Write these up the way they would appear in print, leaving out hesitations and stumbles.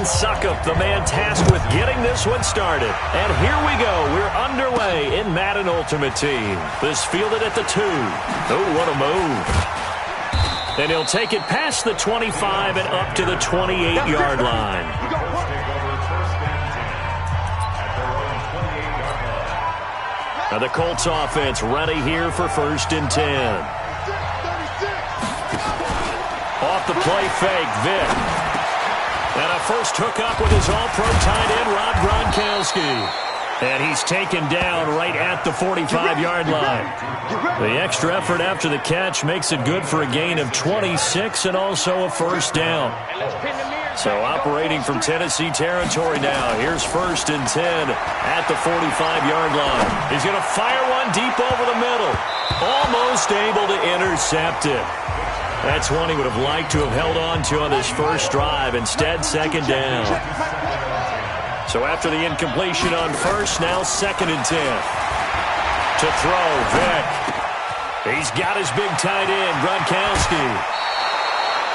Dan Suckup, the man tasked with getting this one started. And here we go. We're underway in Madden Ultimate Team. This fielded at the 2. Oh, what a move. And he'll take it past the 25 and up to the 28-yard line. Now the Colts offense ready here for 1st and 10. Off the play fake, Vic. And a first hookup with his all-pro tight end, Rob Gronkowski. And he's taken down right at the 45-yard line. The extra effort after the catch makes it good for a gain of 26 and also a first down. So operating from Tennessee territory now. Here's 1st and 10 at the 45-yard line. He's going to fire one deep over the middle. Almost able to intercept it. That's one he would have liked to have held on to on this first drive. Instead, 2nd down. So after the incompletion on first, now 2nd and 10. To throw, Vic. He's got his big tight end, Gronkowski.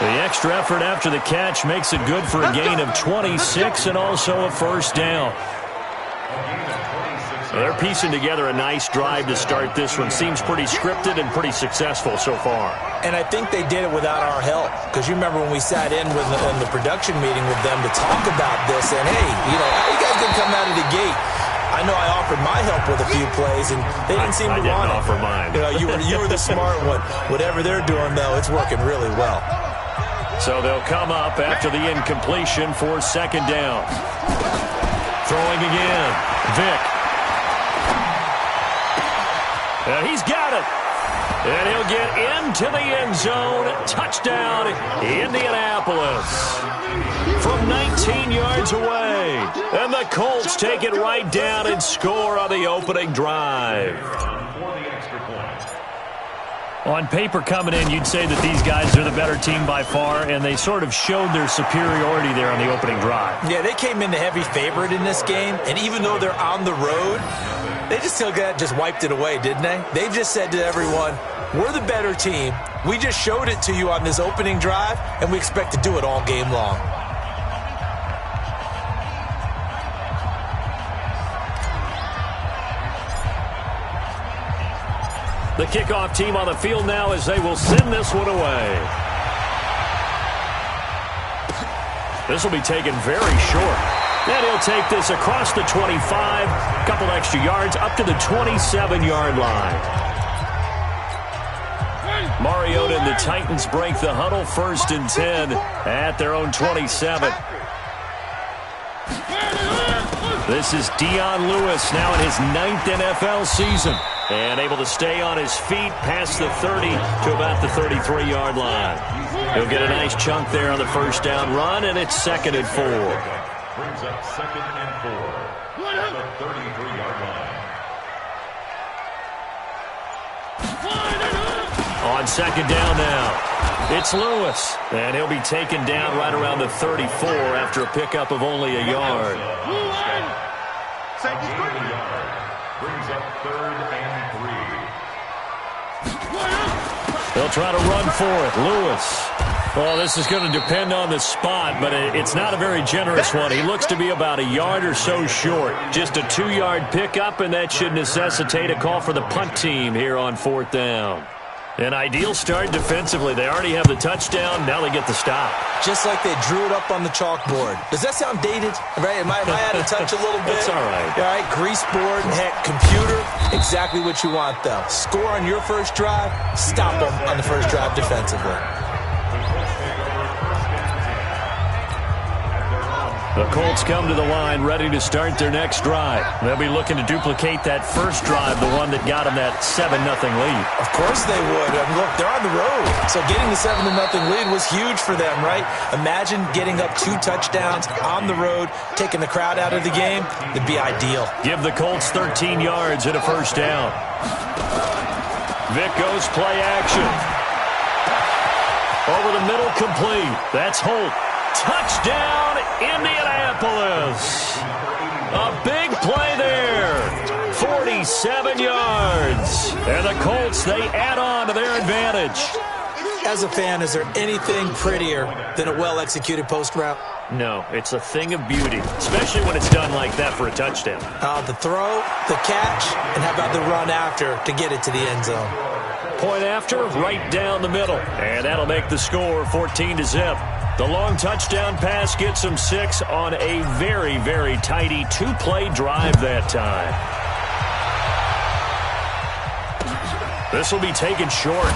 The extra effort after the catch makes it good for a gain of 26 and also a first down. They're piecing together a nice drive to start this one. Seems pretty scripted and pretty successful so far. And I think they did it without our help. Because you remember when we sat in the production meeting with them to talk about this. And, hey, how you guys going to come out of the gate? I know I offered my help with a few plays, and they didn't seem to want it. I didn't offer mine. You were the smart one. Whatever they're doing, though, it's working really well. So they'll come up after the incompletion for 2nd down. Throwing again. Vic. And he's got it. And he'll get into the end zone. Touchdown, Indianapolis. From 19 yards away. And the Colts take it right down and score on the opening drive. On paper coming in, you'd say that these guys are the better team by far, and they sort of showed their superiority there on the opening drive. Yeah, they came in the heavy favorite in this game, and even though they're on the road, they just wiped it away, didn't they? They just said to everyone, we're the better team. We just showed it to you on this opening drive, and we expect to do it all game long. The kickoff team on the field now as they will send this one away. This will be taken very short. And he'll take this across the 25, couple extra yards up to the 27-yard line. Mariota and the Titans break the huddle, 1st and 10 at their own 27. This is Dion Lewis now in his 9th NFL season. And able to stay on his feet past the 30 to about the 33-yard line. He'll get a nice chunk there on the first down run, and it's 2nd and 4. Brings up 2nd and 4 at the 33-yard line. On 2nd down now, it's Lewis. And he'll be taken down right around the 34 after a pickup of only a yard. Brings up 3rd and 3. They'll try to run for it. Lewis. Well, this is going to depend on the spot, but it's not a very generous one. He looks to be about a yard or so short. Just a 2-yard pickup, and that should necessitate a call for the punt team here on 4th down. An ideal start defensively. They already have the touchdown. Now they get the stop. Just like they drew it up on the chalkboard. Does that sound dated? Right? Am I out of touch a little bit? It's all right. All right, grease board, heck, computer, exactly what you want, though. Score on your first drive, stop them on the first drive defensively. The Colts come to the line ready to start their next drive. They'll be looking to duplicate that first drive, the one that got them that 7-0 lead. Of course they would. I mean, look, they're on the road. So getting the 7-0 lead was huge for them, right? Imagine getting up 2 touchdowns on the road, taking the crowd out of the game. It'd be ideal. Give the Colts 13 yards and a first down. Vic goes play action. Over the middle, complete. That's Holt. Touchdown, Indianapolis. A big play there. 47 yards. And the Colts, they add on to their advantage. As a fan, is there anything prettier than a well-executed post route? No, it's a thing of beauty, especially when it's done like that for a touchdown. The throw, the catch, and how about the run after to get it to the end zone? Point after, right down the middle. And that'll make the score 14-zip. The long touchdown pass gets them 6 on a very, very tidy 2-play drive that time. This will be taken short.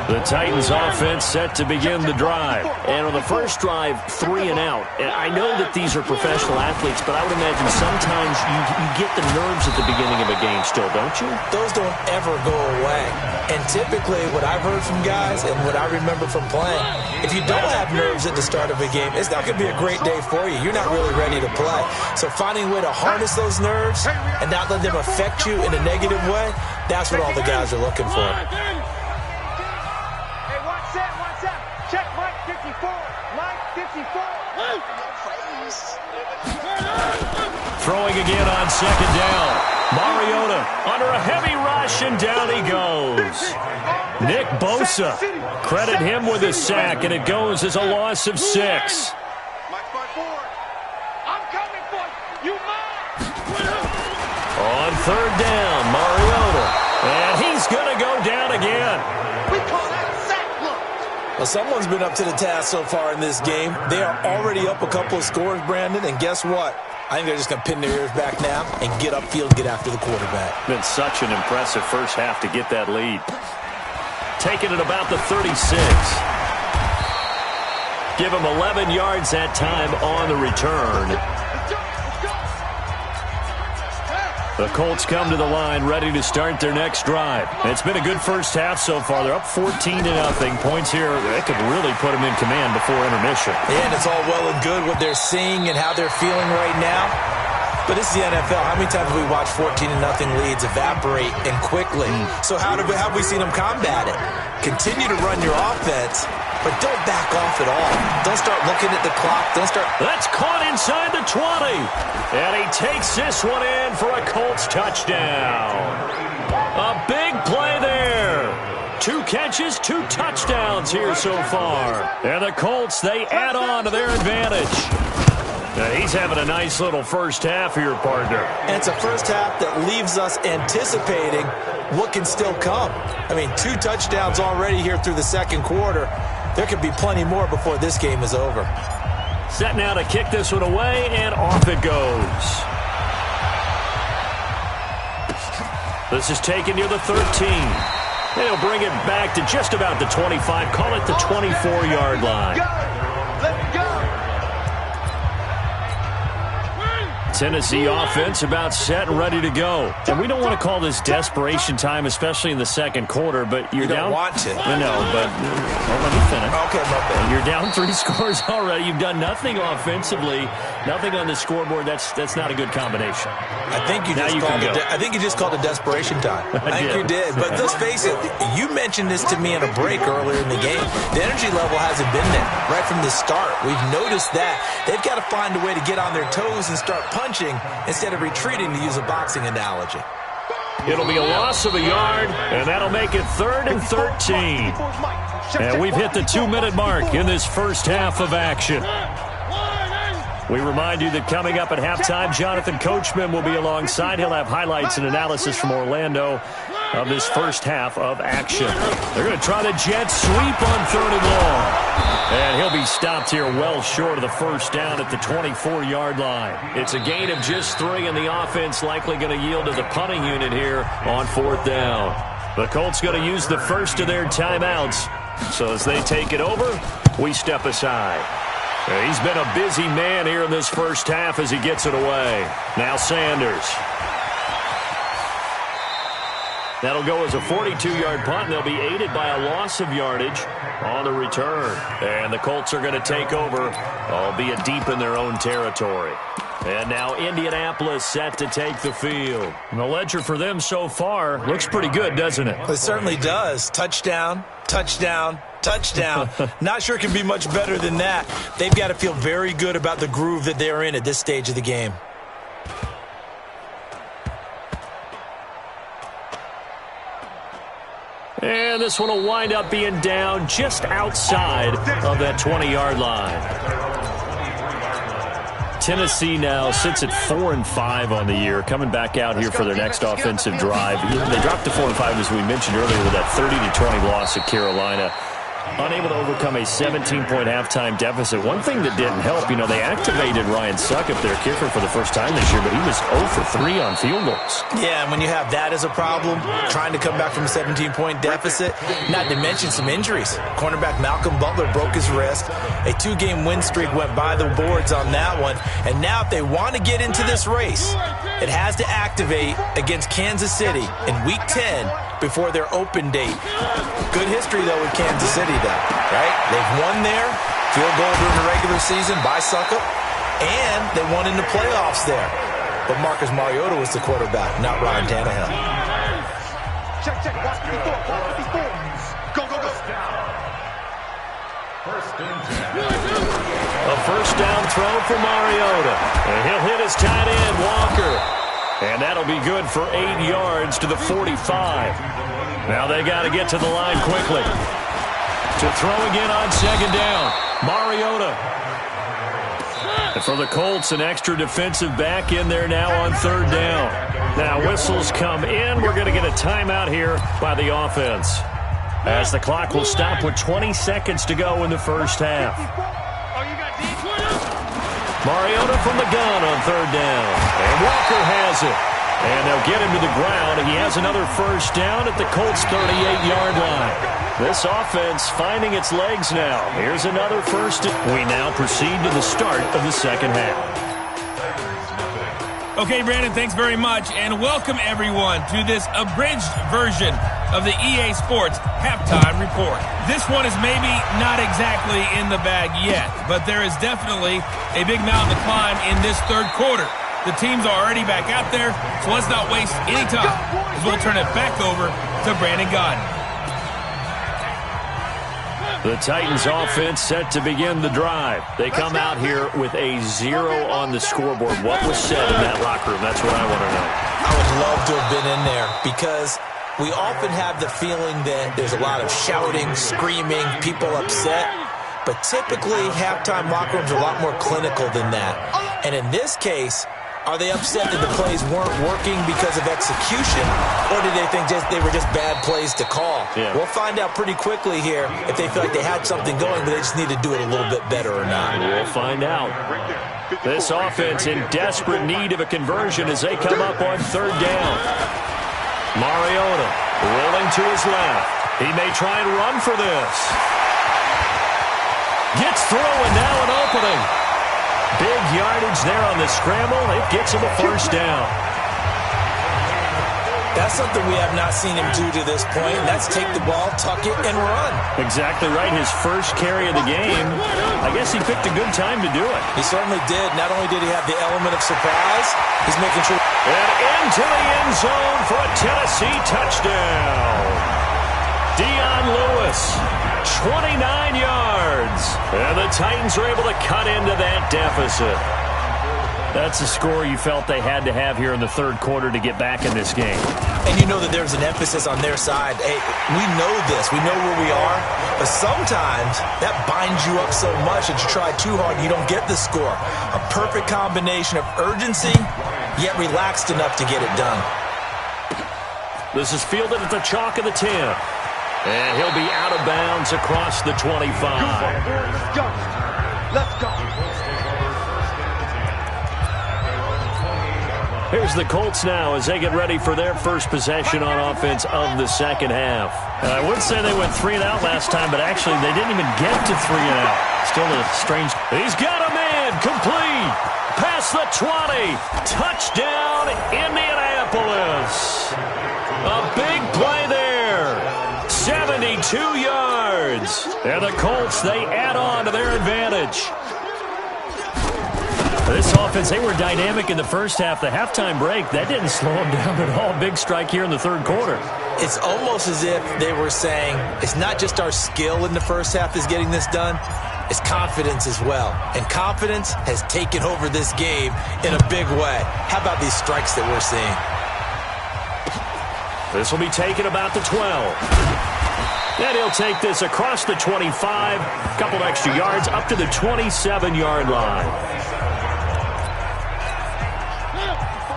The Titans offense set to begin the drive. And on the first drive, 3 and out. And I know that these are professional athletes, but I would imagine sometimes you get the nerves at the beginning of a game still, don't you? Those don't ever go away. And typically what I've heard from guys and what I remember from playing, if you don't have nerves at the start of a game, it's not going to be a great day for you. You're not really ready to play. So finding a way to harness those nerves and not let them affect you in a negative way, that's what all the guys are looking for. Check Mike 54. Mike 54. Throwing again on second down. Mariota under a heavy rush, and down he goes. Nick Bosa. Credit him with a sack, and it goes as a loss of 6. Mike 54. I'm coming for you. On third down, Mariota. And he's going to go down again. We call that sack look. Well, someone's been up to the task so far in this game. They are already up a couple of scores, Brandon, and guess what? I think they're just going to pin their ears back now and get upfield, get after the quarterback. Been such an impressive first half to get that lead. Taking it about the 36. Give him 11 yards that time on the return. The Colts come to the line ready to start their next drive. It's been a good first half so far. They're up 14-0. Points here, they could really put them in command before intermission. Yeah, and it's all well and good what they're seeing and how they're feeling right now. But this is the NFL. How many times have we watched 14-0 leads evaporate and quickly? So how have we seen them combat it? Continue to run your offense, but don't back off at all. Don't start looking at the clock. That's caught inside the 20. And he takes this one in for a Colts touchdown. A big play there. 2 catches, 2 touchdowns here so far. And the Colts, they add on to their advantage. Now he's having a nice little first half here, partner. And it's a first half that leaves us anticipating what can still come. I mean, 2 touchdowns already here through the second quarter. There could be plenty more before this game is over. Set now to kick this one away, and off it goes. This is taken near the 13. They'll bring it back to just about the 25. Call it the 24-yard line. Let's go. Tennessee offense about set and ready to go. And we don't want to call this desperation time, especially in the second quarter, but you're down. You don't want to. No, but let me finish. Okay, my bad. You're down 3 scores already. You've done nothing offensively, nothing on the scoreboard. That's not a good combination. I think you just called it desperation time. I think you did. But let's face it, you mentioned this to me in a break earlier in the game. The energy level hasn't been there right from the start. We've noticed that. They've got to find a way to get on their toes and start punching instead of retreating, to use a boxing analogy. It'll be a loss of a yard, and that'll make it 3rd and 13. And we've hit the 2-minute mark in this first half of action. We remind you that coming up at halftime, Jonathan Coachman will be alongside. He'll have highlights and analysis from Orlando of this first half of action. They're going to try the jet sweep on 3rd and long. And he'll be stopped here well short of the first down at the 24-yard line. It's a gain of just 3, and the offense likely going to yield to the punting unit here on 4th down. The Colts going to use the first of their timeouts. So as they take it over, we step aside. He's been a busy man here in this first half as he gets it away. Now Sanders. That'll go as a 42-yard punt, and they'll be aided by a loss of yardage on the return. And the Colts are going to take over, albeit deep in their own territory. And now Indianapolis set to take the field. And the ledger for them so far looks pretty good, doesn't it? It certainly does. Touchdown, touchdown, touchdown. Not sure it can be much better than that. They've got to feel very good about the groove that they're in at this stage of the game. And this one will wind up being down just outside of that 20-yard line. Tennessee now sits at 4-5 on the year, coming back out here for their next offensive drive. They dropped to 4-5, as we mentioned earlier, with that 30-20 loss at Carolina. Unable to overcome a 17-point halftime deficit. One thing that didn't help, they activated Ryan Suckup, their kicker, for the first time this year, but he was 0 for 3 on field goals. Yeah, and when you have that as a problem, trying to come back from a 17-point deficit, not to mention some injuries. Cornerback Malcolm Butler broke his wrist. A 2-game win streak went by the boards on that one. And now if they want to get into this race, it has to activate against Kansas City in Week 10 before their open date. Good history, though, with Kansas City, though, right? They've won there, field goal during the regular season by Suckup, and they won in the playoffs there. But Marcus Mariota was the quarterback, not Ryan Tannehill. Check, watch before. Go. A first down throw for Mariota. And he'll hit his tight end, Walker. And that'll be good for 8 yards to the 45. Now they got to get to the line quickly. To throw again on second down. Mariota. And for the Colts, an extra defensive back in there now on third down. Now whistles come in. We're going to get a timeout here by the offense, as the clock will stop with 20 seconds to go in the first half. Mariota from the gun on third down. And Walker has it. And they'll get him to the ground. He has another first down at the Colts' 38-yard line. This offense finding its legs now. Here's another first. We now proceed to the start of the second half. Okay, Brandon, thanks very much. And welcome, everyone, to this abridged version of the EA Sports Halftime Report. This one is maybe not exactly in the bag yet, but there is definitely a big mountain to climb in this third quarter. The teams are already back out there, so let's not waste any time, as we'll turn it back over to Brandon Godden. The Titans offense set to begin the drive. They come out here with a 0 on the scoreboard. What was said in that locker room? That's what I want to know. I would love to have been in there, because we often have the feeling that there's a lot of shouting, screaming, people upset. But typically, halftime locker rooms are a lot more clinical than that. And in this case, are they upset that the plays weren't working because of execution, or did they think they were just bad plays to call? Yeah. We'll find out pretty quickly here if they feel like they had something going, but they just need to do it a little bit better or not. We'll find out. This offense in desperate need of a conversion as they come up on third down. Mariota rolling to his left. He may try and run for this. Gets through, and now an opening. Big yardage there on the scramble. It gets him a first down. That's something we have not seen him do to this point. That's take the ball, tuck it, and run. Exactly right. His first carry of the game. I guess he picked a good time to do it. He certainly did. Not only did he have the element of surprise, he's making sure. And into the end zone for a Tennessee touchdown. Dion Lewis, 29 yards. And the Titans are able to cut into that deficit. That's the score you felt they had to have here in the third quarter to get back in this game. And you know that there's an emphasis on their side. Hey, we know this. We know where we are. But sometimes that binds you up so much that you try too hard and you don't get the score. A perfect combination of urgency, yet relaxed enough to get it done. This is fielded at the chalk of the 10. And he'll be out of bounds across the 25. Let's go. Let's go. Here's the Colts now as they get ready for their first possession on offense of the second half. And I would say they went 3 and out last time, but actually they didn't even get to 3 and out. Still a strange. He's got a man complete. Past the 20. Touchdown, Indianapolis. A big play there. 72 yards. And the Colts, they add on to their advantage. This offense, they were dynamic in the first half. The halftime break, that didn't slow them down at all. Big strike here in the third quarter. It's almost as if they were saying, it's not just our skill in the first half that's getting this done, it's confidence as well. And confidence has taken over this game in a big way. How about these strikes that we're seeing? This will be taken about the 12. And he'll take this across the 25, a couple extra yards up to the 27-yard line.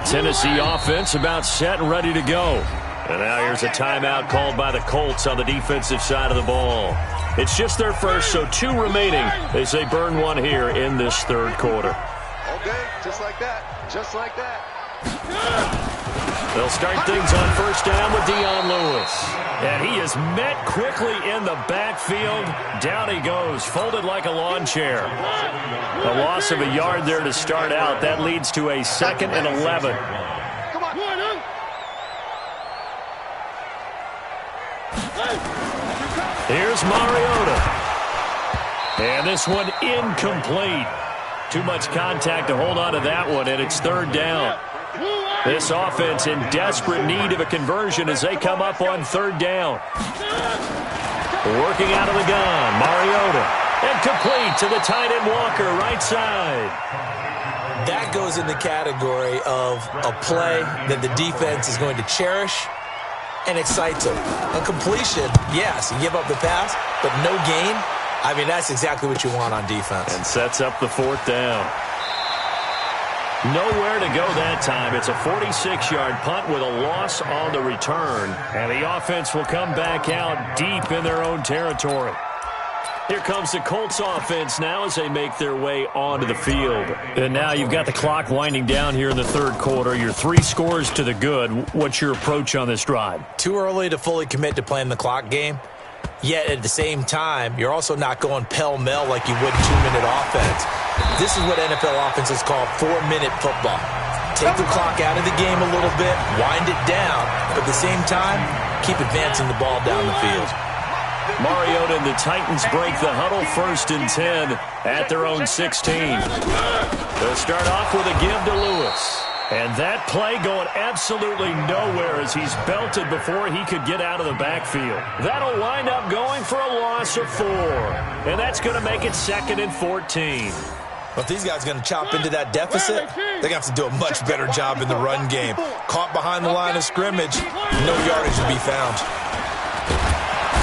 Tennessee offense about set and ready to go. And now here's a timeout called by the Colts on the defensive side of the ball. It's just their first, so 2 remaining as they burn one here in this third quarter. Okay, just like that. Just like that. They'll start things on first down with Dion Lewis. And he is met quickly in the backfield. Down he goes, folded like a lawn chair. A loss of a yard there to start out. That leads to a 2nd and 11. Come on. Here's Mariota. And this one incomplete. Too much contact to hold on to that one, and it's 3rd down. This offense in desperate need of a conversion as they come up on 3rd down. Working out of the gun, Mariota. And complete to the tight end Walker, right side. That goes in the category of a play that the defense is going to cherish and excites them. A completion, yes, you give up the pass, but no gain. I mean, that's exactly what you want on defense. And sets up the 4th down. Nowhere to go that time. It's a 46-yard punt with a loss on the return. And the offense will come back out deep in their own territory. Here comes the Colts offense now as they make their way onto the field. And now you've got the clock winding down here in the third quarter. You're 3 scores to the good. What's your approach on this drive? Too early to fully commit to playing the clock game. Yet at the same time, you're also not going pell-mell like you would 2-minute offense. This is what NFL offenses call 4-minute football. Take the clock out of the game a little bit, wind it down, but at the same time, keep advancing the ball down the field. Mariota and the Titans break the huddle, 1st and 10 at their own 16. They'll start off with a give to Lewis. And that play going absolutely nowhere as he's belted before he could get out of the backfield. That'll wind up going for a loss of 4. And that's going to make it 2nd and 14. Well, if these guys are going to chop into that deficit, they're going to have to do a much better job in the run game. Caught behind the line of scrimmage, no yardage to be found.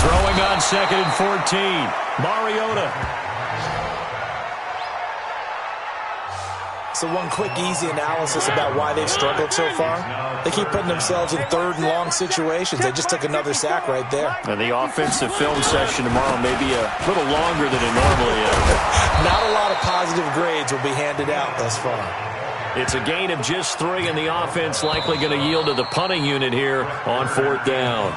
Throwing on 2nd and 14. Mariota. So one quick, easy analysis about why they've struggled so far. They keep putting themselves in 3rd and long situations. They just took another sack right there. And the offensive film session tomorrow may be a little longer than it normally is. Not a lot of positive grades will be handed out thus far. It's a gain of just 3, and the offense likely going to yield to the punting unit here on 4th down.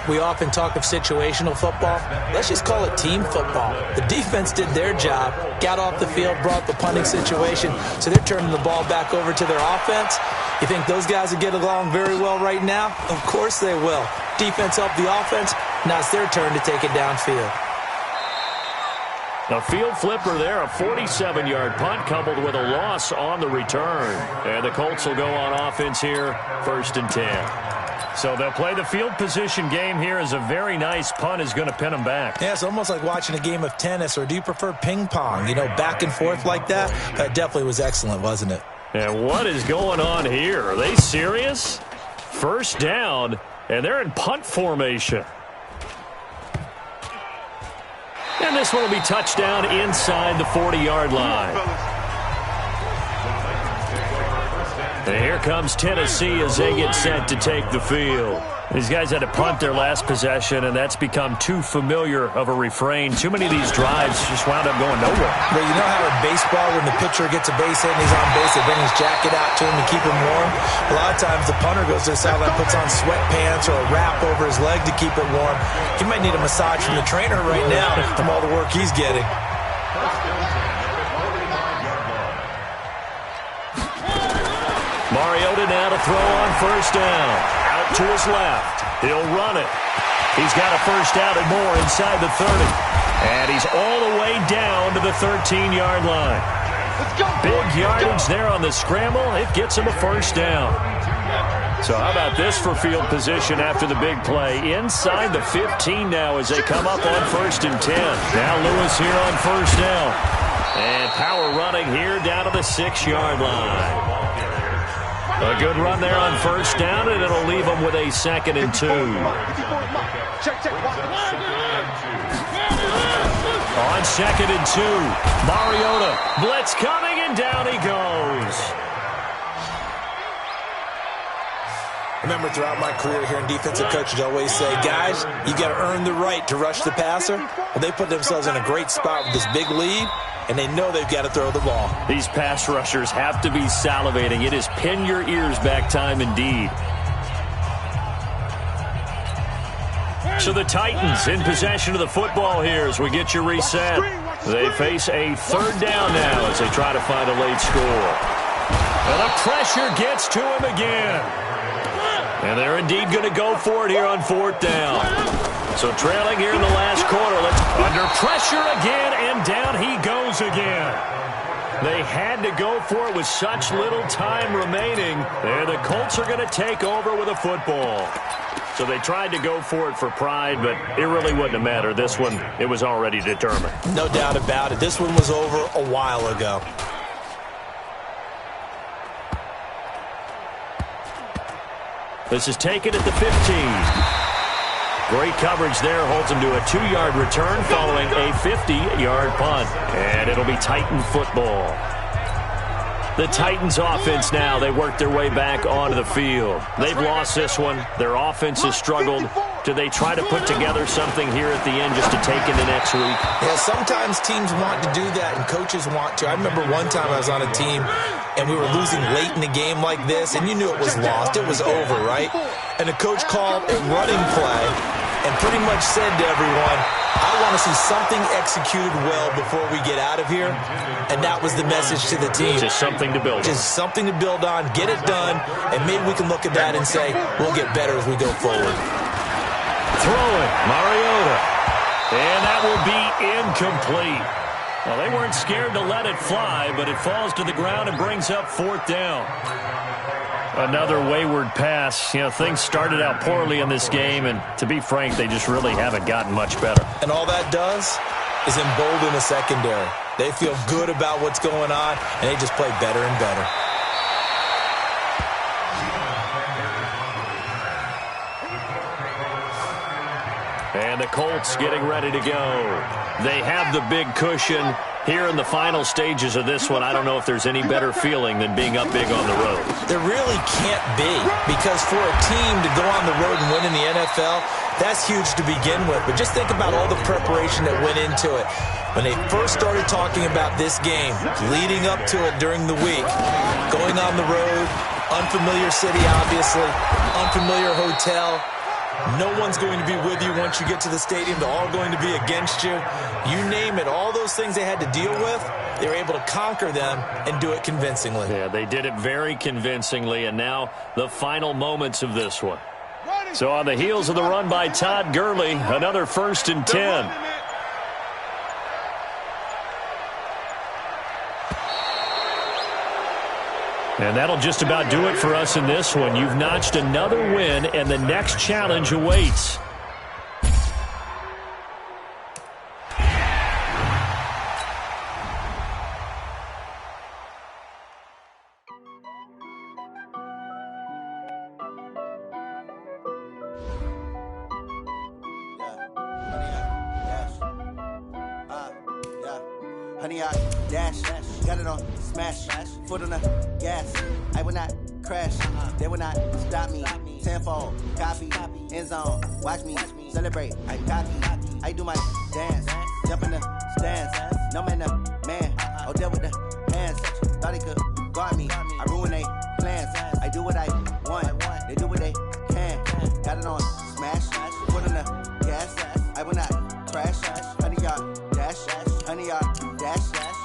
We often talk of situational football. Let's just call it team football. The defense did their job, got off the field, brought the punting situation, so they're turning the ball back over to their offense. You think those guys will get along very well right now? Of course they will. Defense helped the offense. Now it's their turn to take it downfield. A field flipper there, a 47-yard punt coupled with a loss on the return. And the Colts will go on offense here, 1st and 10. So they'll play the field position game here as a very nice punt is going to pin them back. Yeah, it's almost like watching a game of tennis, or do you prefer ping pong? You know, back and forth like that? That definitely was excellent, wasn't it? And what is going on here? Are they serious? 1st down, and they're in punt formation. And this one will be touchdown inside the 40-yard line. And here comes Tennessee as they get set to take the field. These guys had to punt their last possession, and that's become too familiar of a refrain. Too many of these drives just wound up going nowhere. Well, you know how in baseball, when the pitcher gets a base hit and he's on base, they bring his jacket out to him to keep him warm? A lot of times the punter goes to the sideline, puts on sweatpants or a wrap over his leg to keep it warm. He might need a massage from the trainer right now from all the work he's getting. Mariota now to throw on 1st down. Out to his left. He'll run it. He's got a 1st down and more inside the 30. And he's all the way down to the 13-yard line. Big yardage there on the scramble. It gets him a 1st down. So how about this for field position after the big play? Inside the 15 now as they come up on 1st and 10. Now Lewis here on 1st down. And power running here down to the 6-yard line. A good run there on 1st down, and it'll leave them with a 2nd and 2. Check. On 2nd and 2, Mariota. Blitz coming, and down he goes. Remember, throughout my career here in defensive coaches, I always say, guys, you got to earn the right to rush the passer. Well, they put themselves in a great spot with this big lead, and they know they've got to throw the ball. These pass rushers have to be salivating. It is pin your ears back time indeed. So the Titans in possession of the football here as we get you reset. They face a 3rd down now as they try to find a late score. And the pressure gets to him again. And they're indeed going to go for it here on 4th down. So trailing here in the last quarter. Let's under pressure again, and down he goes again. They had to go for it with such little time remaining. And the Colts are going to take over with a football. So they tried to go for it for pride, but it really wouldn't have mattered. This one, it was already determined. No doubt about it. This one was over a while ago. This is taken at the 15. Great coverage there. Holds him to a 2-yard return following a 50-yard punt. And it'll be Titan football. The Titans offense now, they work their way back onto the field. They've lost this one. Their offense has struggled. Do they try to put together something here at the end just to take into next week? Yeah, sometimes teams want to do that and coaches want to. I remember one time I was on a team and we were losing late in the game like this, and you knew it was lost. It was over, right? And the coach called a running play and pretty much said to everyone, I want to see something executed well before we get out of here. And that was the message to the team. Just something to build on. Just something to build on, get it done, and maybe we can look at that and say, we'll get better as we go forward. Throwing, Mariota. And that will be incomplete. Well, they weren't scared to let it fly, but it falls to the ground and brings up 4th down. Another wayward pass. You know, things started out poorly in this game, and to be frank, they just really haven't gotten much better. And all that does is embolden the secondary. They feel good about what's going on, and they just play better and better. And the Colts getting ready to go. They have the big cushion here in the final stages of this one. I don't know if there's any better feeling than being up big on the road. There really can't be, because for a team to go on the road and win in the NFL, that's huge to begin with. But just think about all the preparation that went into it. When they first started talking about this game, leading up to it during the week, going on the road, unfamiliar city, obviously, unfamiliar hotel. No one's going to be with you once you get to the stadium. They're all going to be against you. You name it, all those things they had to deal with, they were able to conquer them and do it convincingly. Yeah, they did it very convincingly, and now the final moments of this one. So on the heels of the run by Todd Gurley, another 1st and 10. And that'll just about do it for us in this one. You've notched another win, and the next challenge awaits. Honey, I dash, got it on smash, foot on the gas. I will not crash, they will not stop me. Tenfold, copy, end zone, watch me celebrate. I copy, I do my dance, jump in the stands. No man, the man, oh, deal with the hands. Thought he could guard me, I ruin they plans. I do what I want, they do what they can. Got it on smash, foot on the gas. I will not crash, honey, y'all dash, honey, y'all dash,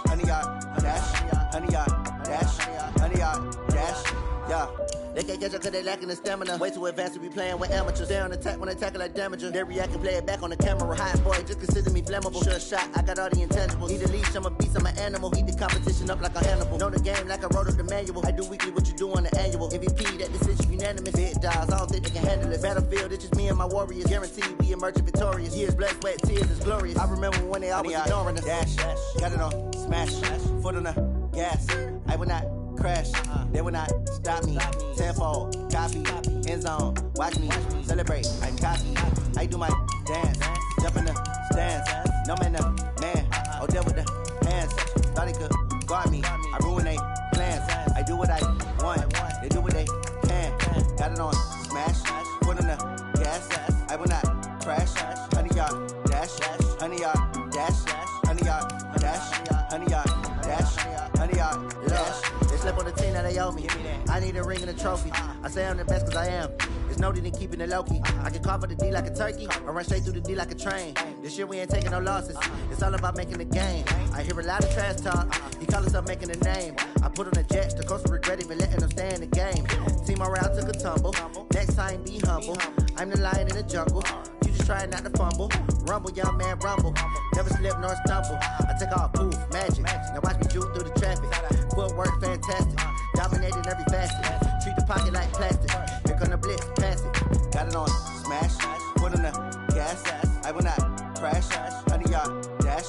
honey, y'all dash, honey, y'all dash, honey, y'all dash, yeah. They can't catch up cause they lacking the stamina. Way too advanced to be playing with amateurs. They on attack when they tackle like damager. They react and play it back on the camera. Hot boy, just consider me flammable. Sure shot, I got all the intangibles. Need a leash, I'm a beast, I'm an animal. Heat the competition up like a Hannibal. Know the game like I wrote up the manual. I do weekly what you do on the annual. MVP, that decision unanimous. Big dials, I don't think they can handle it. Battlefield, it's just me and my warriors. Guaranteed we emerging victorious. Years, blood, sweat, tears, is glorious. I remember when they always ignoring us. Dash, got it on smash, foot on the gas. I will not crash, they will not stop me. Tenfold, copy, end zone, watch me celebrate. I copy, I do my dance. Jump in the stands. No man, the man. Oh, there with the hands. Thought he could guard me. I ruin they plans. I do what I want. They do what they can. Got it on smash. Put on the gas. I will not crash. 100-yard dash. 100-yard dash. 100-yard dash. 100-yard dash. 100-yard dash. They slip on the team that they owe me. I need a ring and a trophy. I say I'm the best cause I am. It's noted in keeping it low-key. I can carve up the D like a turkey or run straight through the D like a train. This year we ain't taking no losses. It's all about making the game. I hear a lot of trash talk. He call us up making a name. I put on the jets. The coach will regret even letting them stay in the game. Team morale took a tumble. Next time be humble. I'm the lion in the jungle. You just trying not to fumble. Rumble, young man, rumble. Never slip nor stumble. I take off, poof, magic. Now watch me juke through the traffic. Footwork fantastic. Dominating every facet. Treat the pocket like plastic. Here come the blitz, pass it. Got it on smash. Put on the gas. I will not crash. 100-yard dash.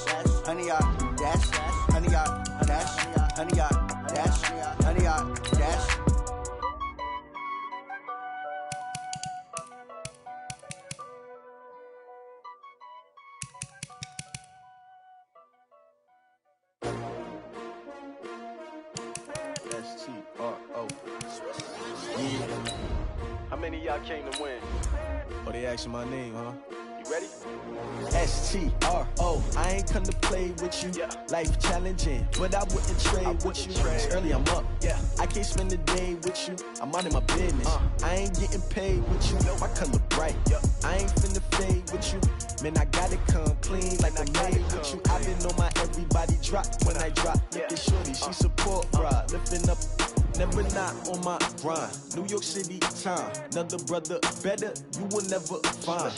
100-yard dash. 100-yard dash. 100-yard dash. 100-yard dash. S-T-R-O. Yeah. How many of y'all came to win? Oh, they asking my name, huh? You ready? S-T-R-O. I ain't come to play with you. Life challenging, but I wouldn't trade with you. It's early, I'm up. I can't spend the day with you. I'm out in my business. I ain't getting paid with you. My color bright. I ain't finna fade with you. Man, I gotta come clean like I made with you. I been on my everybody drop when I drop. Look at shorty, she support ride. Lifting up, never not on my grind. New York City time, another brother better you will never find.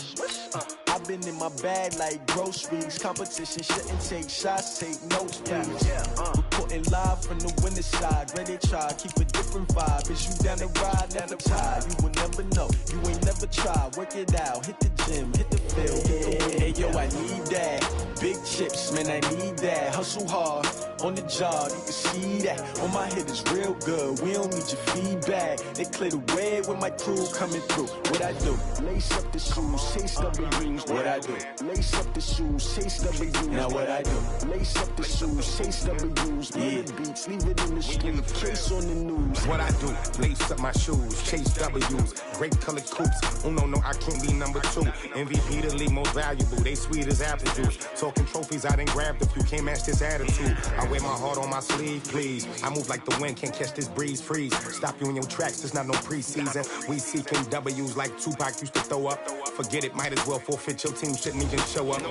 I've been in my bag like groceries. Competition shouldn't take shots, take notes, please. Reporting live from the winter side. Ready to try, keep a different vibe. Is you down the ride, never tired. You will never know, you ain't never tried. Work it out, hit the gym, hit the field, hit the win. Hey yo, I need that. Big chips, man, I need that. Hustle hard, on the job, you can see that. On my head is real good, we don't need your feedback. They clear the way with my crew coming through. What I do? Lace up the shoes, chase W's. What I do? Lace up the shoes, chase W's. Now what I do? Lace up the shoes, chase W's. The beats, leave it in the street, case on the news. What I do? Lace up my shoes, chase W's. Great colored coops. Oh no, I can't be number 2. MVP the league most valuable. They sweet as apple juice. Talking trophies, I done grabbed a few. Can't match this attitude. I wear my heart on my sleeve, please. I move like the wind, can't catch this breeze. Freeze. Stop you in your tracks, there's not no preseason. We seeking W's like Tupac used to throw up. Forget it, might as well forfeit. Your team shouldn't even show up.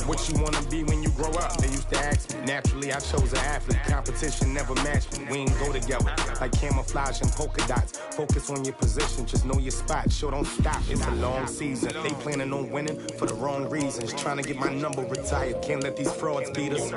What you wanna be when you grow up? They used to ask me. Naturally, I chose an athlete. Competition never matched me. We ain't go together like camouflage and polka dots. Focus on your position, just know your spot. Sure, don't stop. It's a long season. They planning on winning for the wrong reasons. Trying to get my number retired. Can't let these frauds beat us.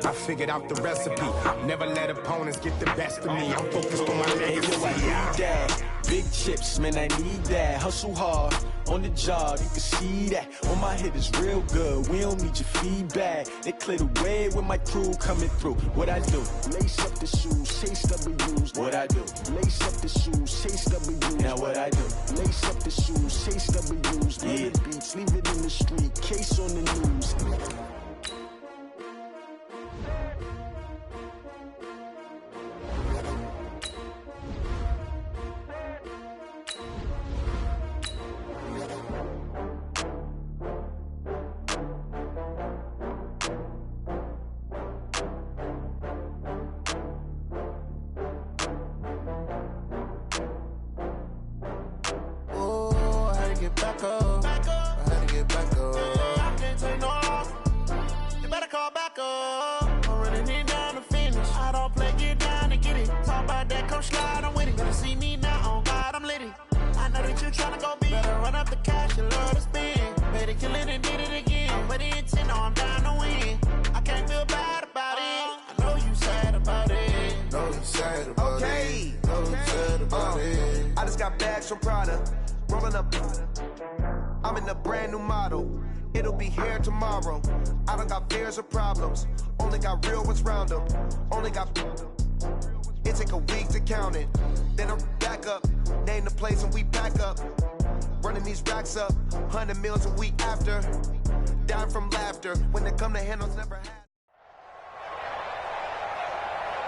I figured out the recipe. Never let opponents get the best of me. I'm focused on my legacy. I need that. Big chips, man, I need that. Hustle hard, on the job, you can see that. On my head is real good, we don't need your feedback. They clear the way with my crew coming through. What I do? Lace up the shoes, chase W's. What I do? Lace up the shoes, chase W's. Now what I do? Lace up the shoes, chase W's. The beats, leave it in the street, case on the news. From Prada, rolling up. I'm in a brand new model. It'll be here tomorrow. I don't got fears or problems. Only got real ones round them. Only got. It take a week to count it. Then I'm back up. Name the place and we back up. Running these racks up, 100 meals a week after. Dying from laughter when they come to handles never had.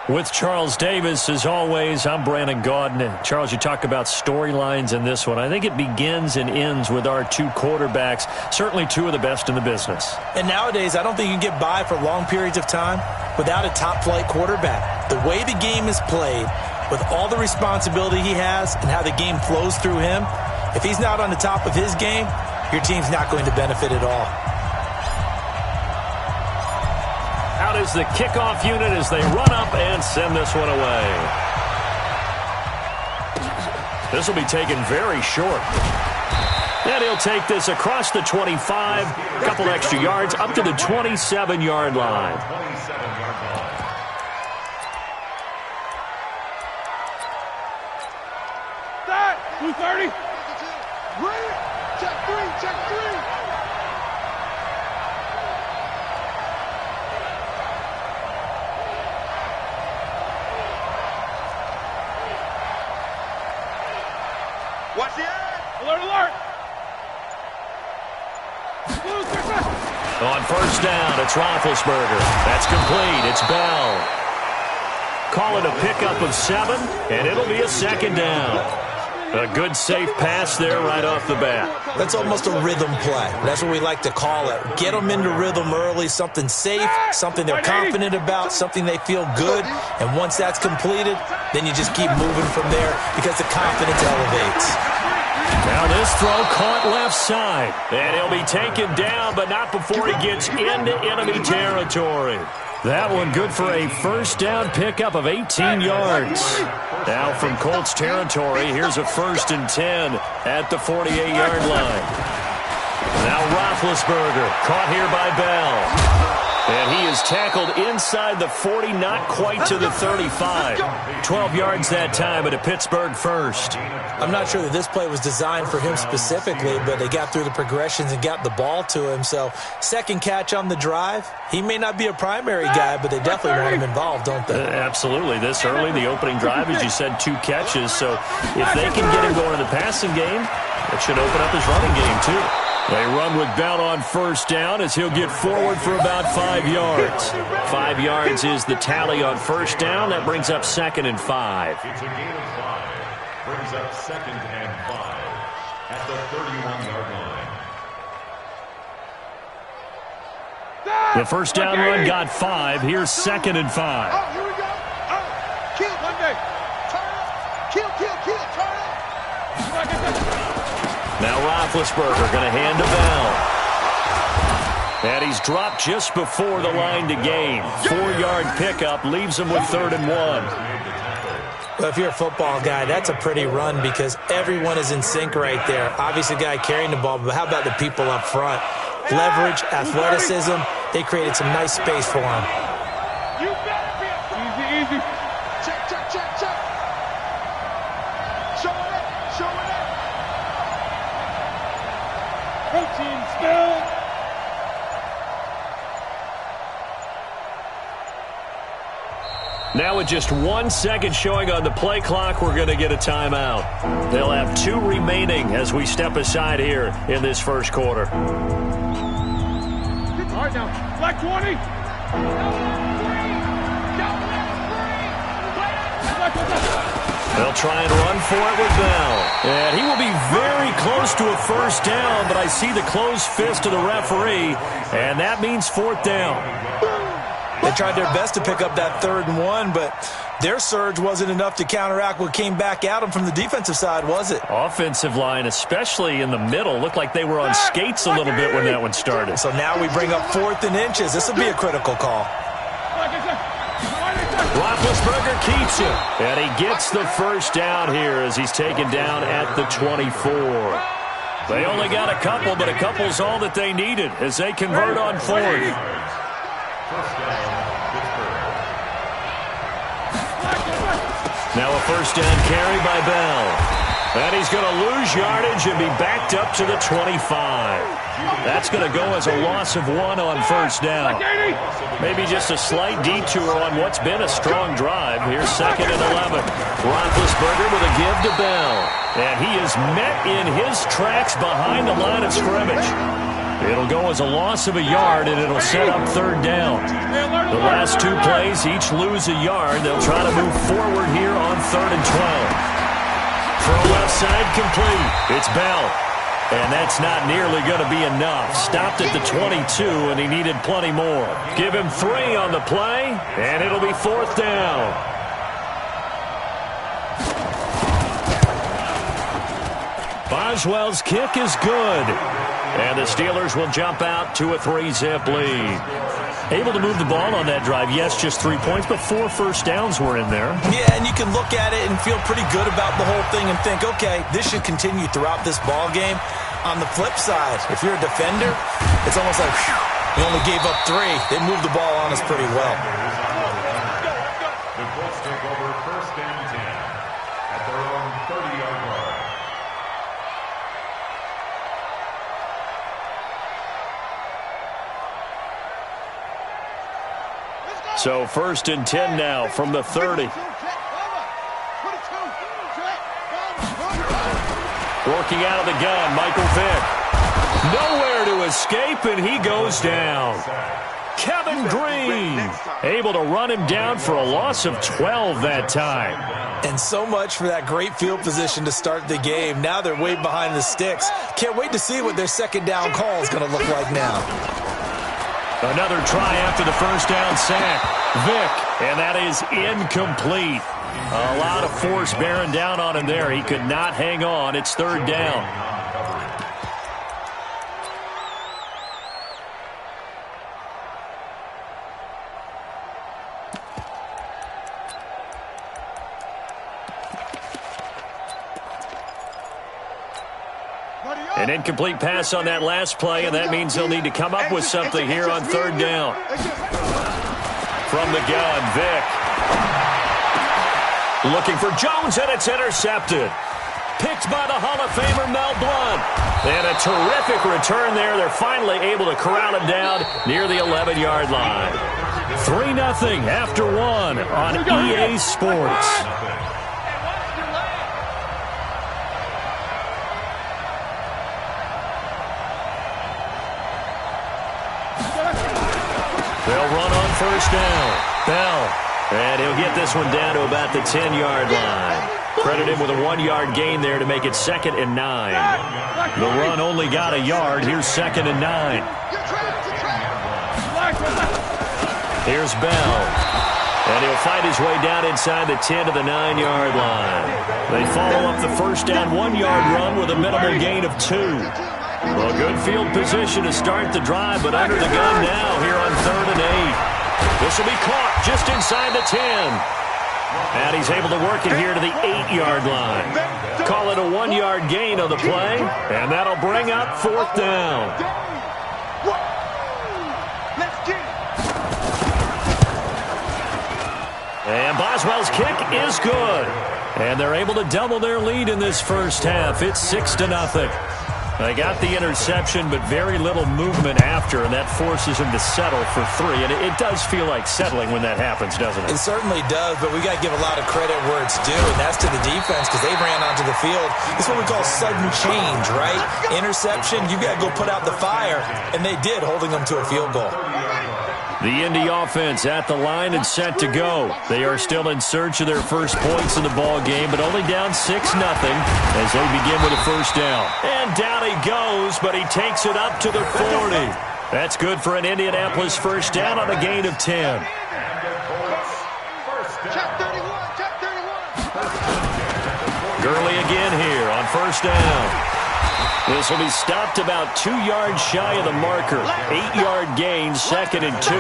With Charles Davis, as always, I'm Brandon Gaudin. Charles, you talk about storylines in this one. I think it begins and ends with our two quarterbacks, certainly two of the best in the business. And nowadays, I don't think you can get by for long periods of time without a top-flight quarterback. The way the game is played, with all the responsibility he has and how the game flows through him, if he's not on the top of his game, your team's not going to benefit at all. Out is the kickoff unit as they run up and send this one away. This will be taken very short. And he'll take this across the 25, a couple extra yards, up to the 27-yard line. That 230. Ready? Check three. Check three. Watch the eye. Alert, alert. On first down, it's Roethlisberger. That's complete. It's Bell. Call it a pickup of 7, and it'll be a second down. A good, safe pass there right off the bat. That's almost a rhythm play. That's what we like to call it. Get them into rhythm early, something safe, something they're confident about, something they feel good. And once that's completed, then you just keep moving from there because the confidence elevates. Now this throw caught left side. And he'll be taken down, but not before he gets into enemy territory. That one good for a first down pickup of 18 yards. Now from Colts territory, here's a 1st and 10 at the 48-yard line. Now Roethlisberger caught here by Bell. And he is tackled inside the 40, not quite to the 35. 12 yards that time, but a Pittsburgh first. I'm not sure that this play was designed for him specifically, but they got through the progressions and got the ball to him. So second catch on the drive. He may not be a primary guy, but they definitely want him involved, don't they? Absolutely. This early, the opening drive, as you said, 2 catches. So if they can get him going in the passing game, it should open up his running game too. They run with Bell on first down as he'll get forward for about 5 yards. 5 yards is the tally on first down. That brings up 2nd and 5. It's a gain of 5. Brings up 2nd and 5 at the 31-yard line. The first down run got 5. Here's 2nd and 5. Oh, here we go. Oh, kill Monday. Turn up. Kill, turn up. Now Roethlisberger going to hand to Bell. And he's dropped just before the line to gain. 4-yard pickup leaves him with 3rd and 1. Well, if you're a football guy, that's a pretty run because everyone is in sync right there. Obviously, the guy carrying the ball, but how about the people up front? Leverage, athleticism, they created some nice space for him. You better be easy. Check. Show it up. Protein still. Now with just 1 second showing on the play clock, we're going to get a timeout. They'll have 2 remaining as we step aside here in this first quarter. All right, now, black 20. They'll try and run for it with Bell. And he will be very close to a first down, but I see the closed fist of the referee, and that means 4th down. They tried their best to pick up that 3rd and 1, but their surge wasn't enough to counteract what came back at them from the defensive side, was it? Offensive line, especially in the middle, looked like they were on skates a little bit when that one started. So now we bring up 4th and inches. This will be a critical call. Roethlisberger keeps it, and he gets the first down here as he's taken down at the 24. They only got a couple, but a couple's all that they needed as they convert on 4th. Now a first down carry by Bell. And he's going to lose yardage and be backed up to the 25. That's going to go as a loss of 1 on first down. Maybe just a slight detour on what's been a strong drive. Here's 2nd and 11. Roethlisberger with a give to Bell. And he is met in his tracks behind the line of scrimmage. It'll go as a loss of a yard, and it'll set up third down. The last two plays each lose a yard. They'll try to move forward here on 3rd and 12. Throw left side complete. It's Bell. And that's not nearly going to be enough. Stopped at the 22, and he needed plenty more. Give him 3 on the play, and it'll be 4th down. Boswell's kick is good. And the Steelers will jump out to a 3-zip lead. Able to move the ball on that drive. Yes, just 3 points, but 4 first downs were in there. Yeah, and you can look at it and feel pretty good about the whole thing and think, okay, this should continue throughout this ball game. On the flip side, if you're a defender, it's almost like, whew, we only gave up 3. They moved the ball on us pretty well. The Colts take over 1st and 10 at their own 30-yard line. So 1st and 10 now from the 30. Working out of the gun, Michael Vick. Nowhere to escape, and he goes down. Kevin Green able to run him down for a loss of 12 that time. And so much for that great field position to start the game. Now they're way behind the sticks. Can't wait to see what their second down call is going to look like now. Another try after the first down sack. Vick, and that is incomplete. A lot of force bearing down on him there. He could not hang on. It's 3rd down. An incomplete pass on that last play, and that means they'll need to come up with something here on 3rd down. From the gun, Vick. Looking for Jones, and it's intercepted. Picked by the Hall of Famer Mel Blount. And a terrific return there. They're finally able to corral him down near the 11-yard line. 3-0 after 1 on EA Sports. They'll run on 1st down. Bell. And he'll get this one down to about the 10-yard line. Credit him with a 1-yard gain there to make it 2nd and 9. The run only got a yard. Here's 2nd and 9. Here's Bell. And he'll fight his way down inside the 10 to the 9-yard line. They follow up the first down 1-yard run with a minimal gain of 2. Well, good field position to start the drive, but under the gun now here on 3rd and 8. This will be caught just inside the 10. And he's able to work it here to the 8-yard line. Call it a 1-yard gain on the play, and that'll bring up 4th down. And Boswell's kick is good. And they're able to double their lead in this first half. It's 6-0. They got the interception, but very little movement after, and that forces him to settle for 3. And it does feel like settling when that happens, doesn't it? It certainly does, but we got to give a lot of credit where it's due, and that's to the defense because they ran onto the field. It's what we call sudden change, right? Interception, you got to go put out the fire, and they did, holding them to a field goal. The Indy offense at the line and set to go. They are still in search of their first points in the ball game, but only down 6-0 as they begin with a first down. And down he goes, but he takes it up to the 40. That's good for an Indianapolis first down on a gain of 10. Gurley again here on first down. This will be stopped about 2 yards shy of the marker. 8-yard gain, 2nd and 2.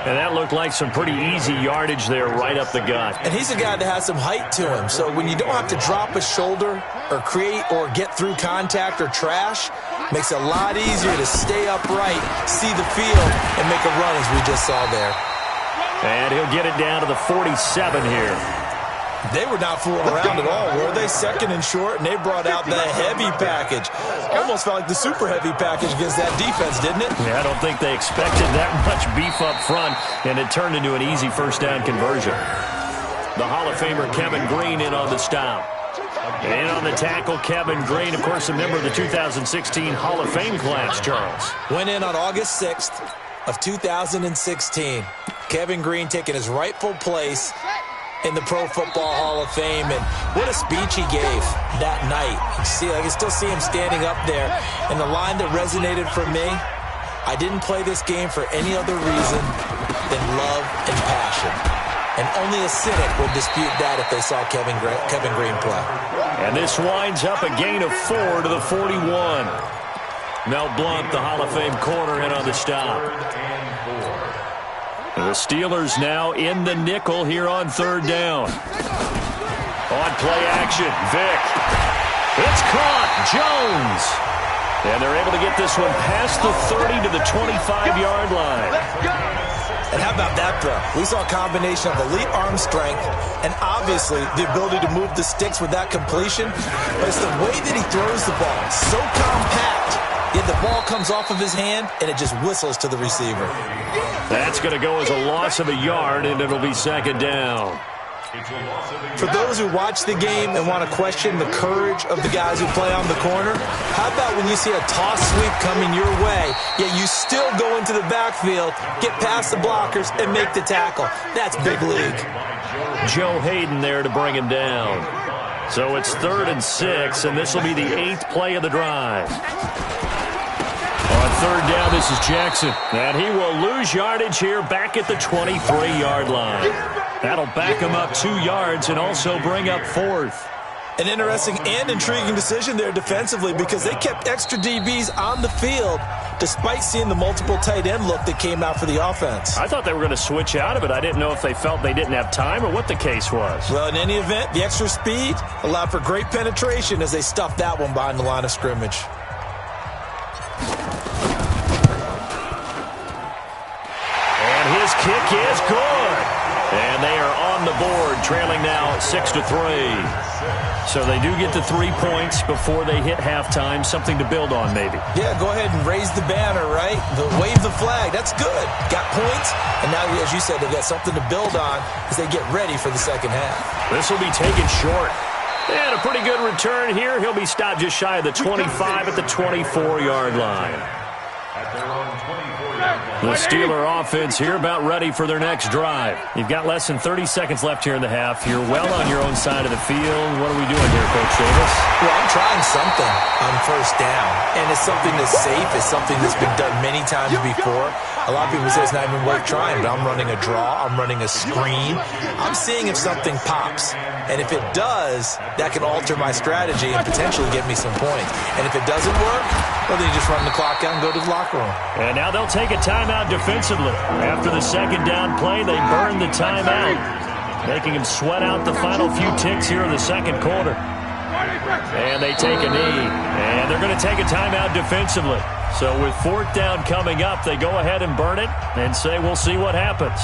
And that looked like some pretty easy yardage there right up the gut. And he's a guy that has some height to him. So when you don't have to drop a shoulder or create or get through contact or trash, makes it a lot easier to stay upright, see the field, and make a run as we just saw there. And he'll get it down to the 47 here. They were not fooling around at all, were they? 2nd and short, and they brought out the heavy package. Almost felt like the super heavy package against that defense, didn't it? Yeah, I don't think they expected that much beef up front, and it turned into an easy first down conversion. The Hall of Famer Kevin Green in on the stop. In on the tackle, Kevin Green, of course, a member of the 2016 Hall of Fame class, Charles. Went in on August 6th of 2016. Kevin Green taking his rightful place in the Pro Football Hall of Fame, and what a speech he gave that night. I can still see him standing up there, and the line that resonated for me, I didn't play this game for any other reason than love and passion. And only a cynic would dispute that if they saw Kevin Green play. And this winds up a gain of 4 to the 41. Mel Blount, the Hall of Fame corner, in on the stop. The Steelers now in the nickel here on 3rd down. On play action, Vick. It's caught, Jones. And they're able to get this one past the 30 to the 25-yard line. And how about that throw? We saw a combination of elite arm strength and obviously the ability to move the sticks with that completion. But it's the way that he throws the ball. So compact. Yet the ball comes off of his hand and it just whistles to the receiver. That's going to go as a loss of a yard, and it'll be 2nd down. For those who watch the game and want to question the courage of the guys who play on the corner, how about when you see a toss sweep coming your way, yet you still go into the backfield, get past the blockers, and make the tackle? That's big league. Joe Hayden there to bring him down. So it's 3rd and 6, and this will be the 8th play of the drive. On 3rd down, this is Jackson. And he will lose yardage here back at the 23-yard line. That'll back him up 2 yards and also bring up 4th. An interesting and intriguing decision there defensively because they kept extra DBs on the field despite seeing the multiple tight end look that came out for the offense. I thought they were going to switch out of it. I didn't know if they felt they didn't have time or what the case was. Well, in any event, the extra speed allowed for great penetration as they stuffed that one behind the line of scrimmage. And his kick is good. And they are on the board, trailing now 6-3. So they do get the 3 points before they hit halftime, something to build on maybe. Yeah, go ahead and raise the banner, right? Wave the flag. That's good. Got points, and now, as you said, they've got something to build on as they get ready for the second half. This will be taken short. And a pretty good return here. He'll be stopped just shy of the 25 at the 24-yard line. The Steeler offense here about ready for their next drive. You've got less than 30 seconds left here in the half. You're well on your own side of the field. What are we doing here, Coach Davis? Well, I'm trying something on 1st down. And it's something that's safe. It's something that's been done many times before. A lot of people say it's not even worth trying, but I'm running a draw. I'm running a screen. I'm seeing if something pops. And if it does, that can alter my strategy and potentially get me some points. And if it doesn't work, well, then you just run the clock out and go to the locker room. And now they'll take a timeout defensively. After the 2nd down play, they burn the timeout, making him sweat out the final few ticks here in the 2nd quarter. And they take a knee. And they're going to take a timeout defensively. So with 4th down coming up, they go ahead and burn it and say, we'll see what happens.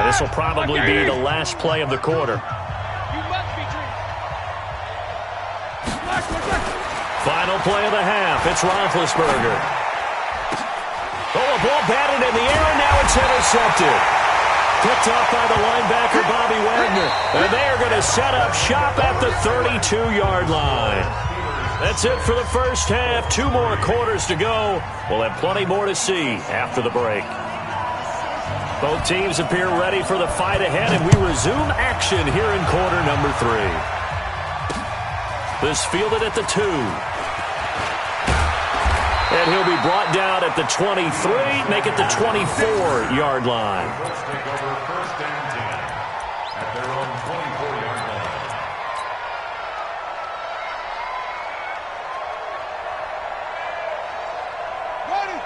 This will probably be the last play of the quarter. Final play of the half. It's Roethlisberger. Oh, a ball batted in the air, and now it's intercepted. Picked off by the linebacker, Bobby Wagner. And they are going to set up shop at the 32-yard line. That's it for the first half. 2 more quarters to go. We'll have plenty more to see after the break. Both teams appear ready for the fight ahead, and we resume action here in quarter number 3. This fielded at the 2. And he'll be brought down at the 23, make it the 24-yard line. Let's take over 1st and 10 at their own 24-yard line.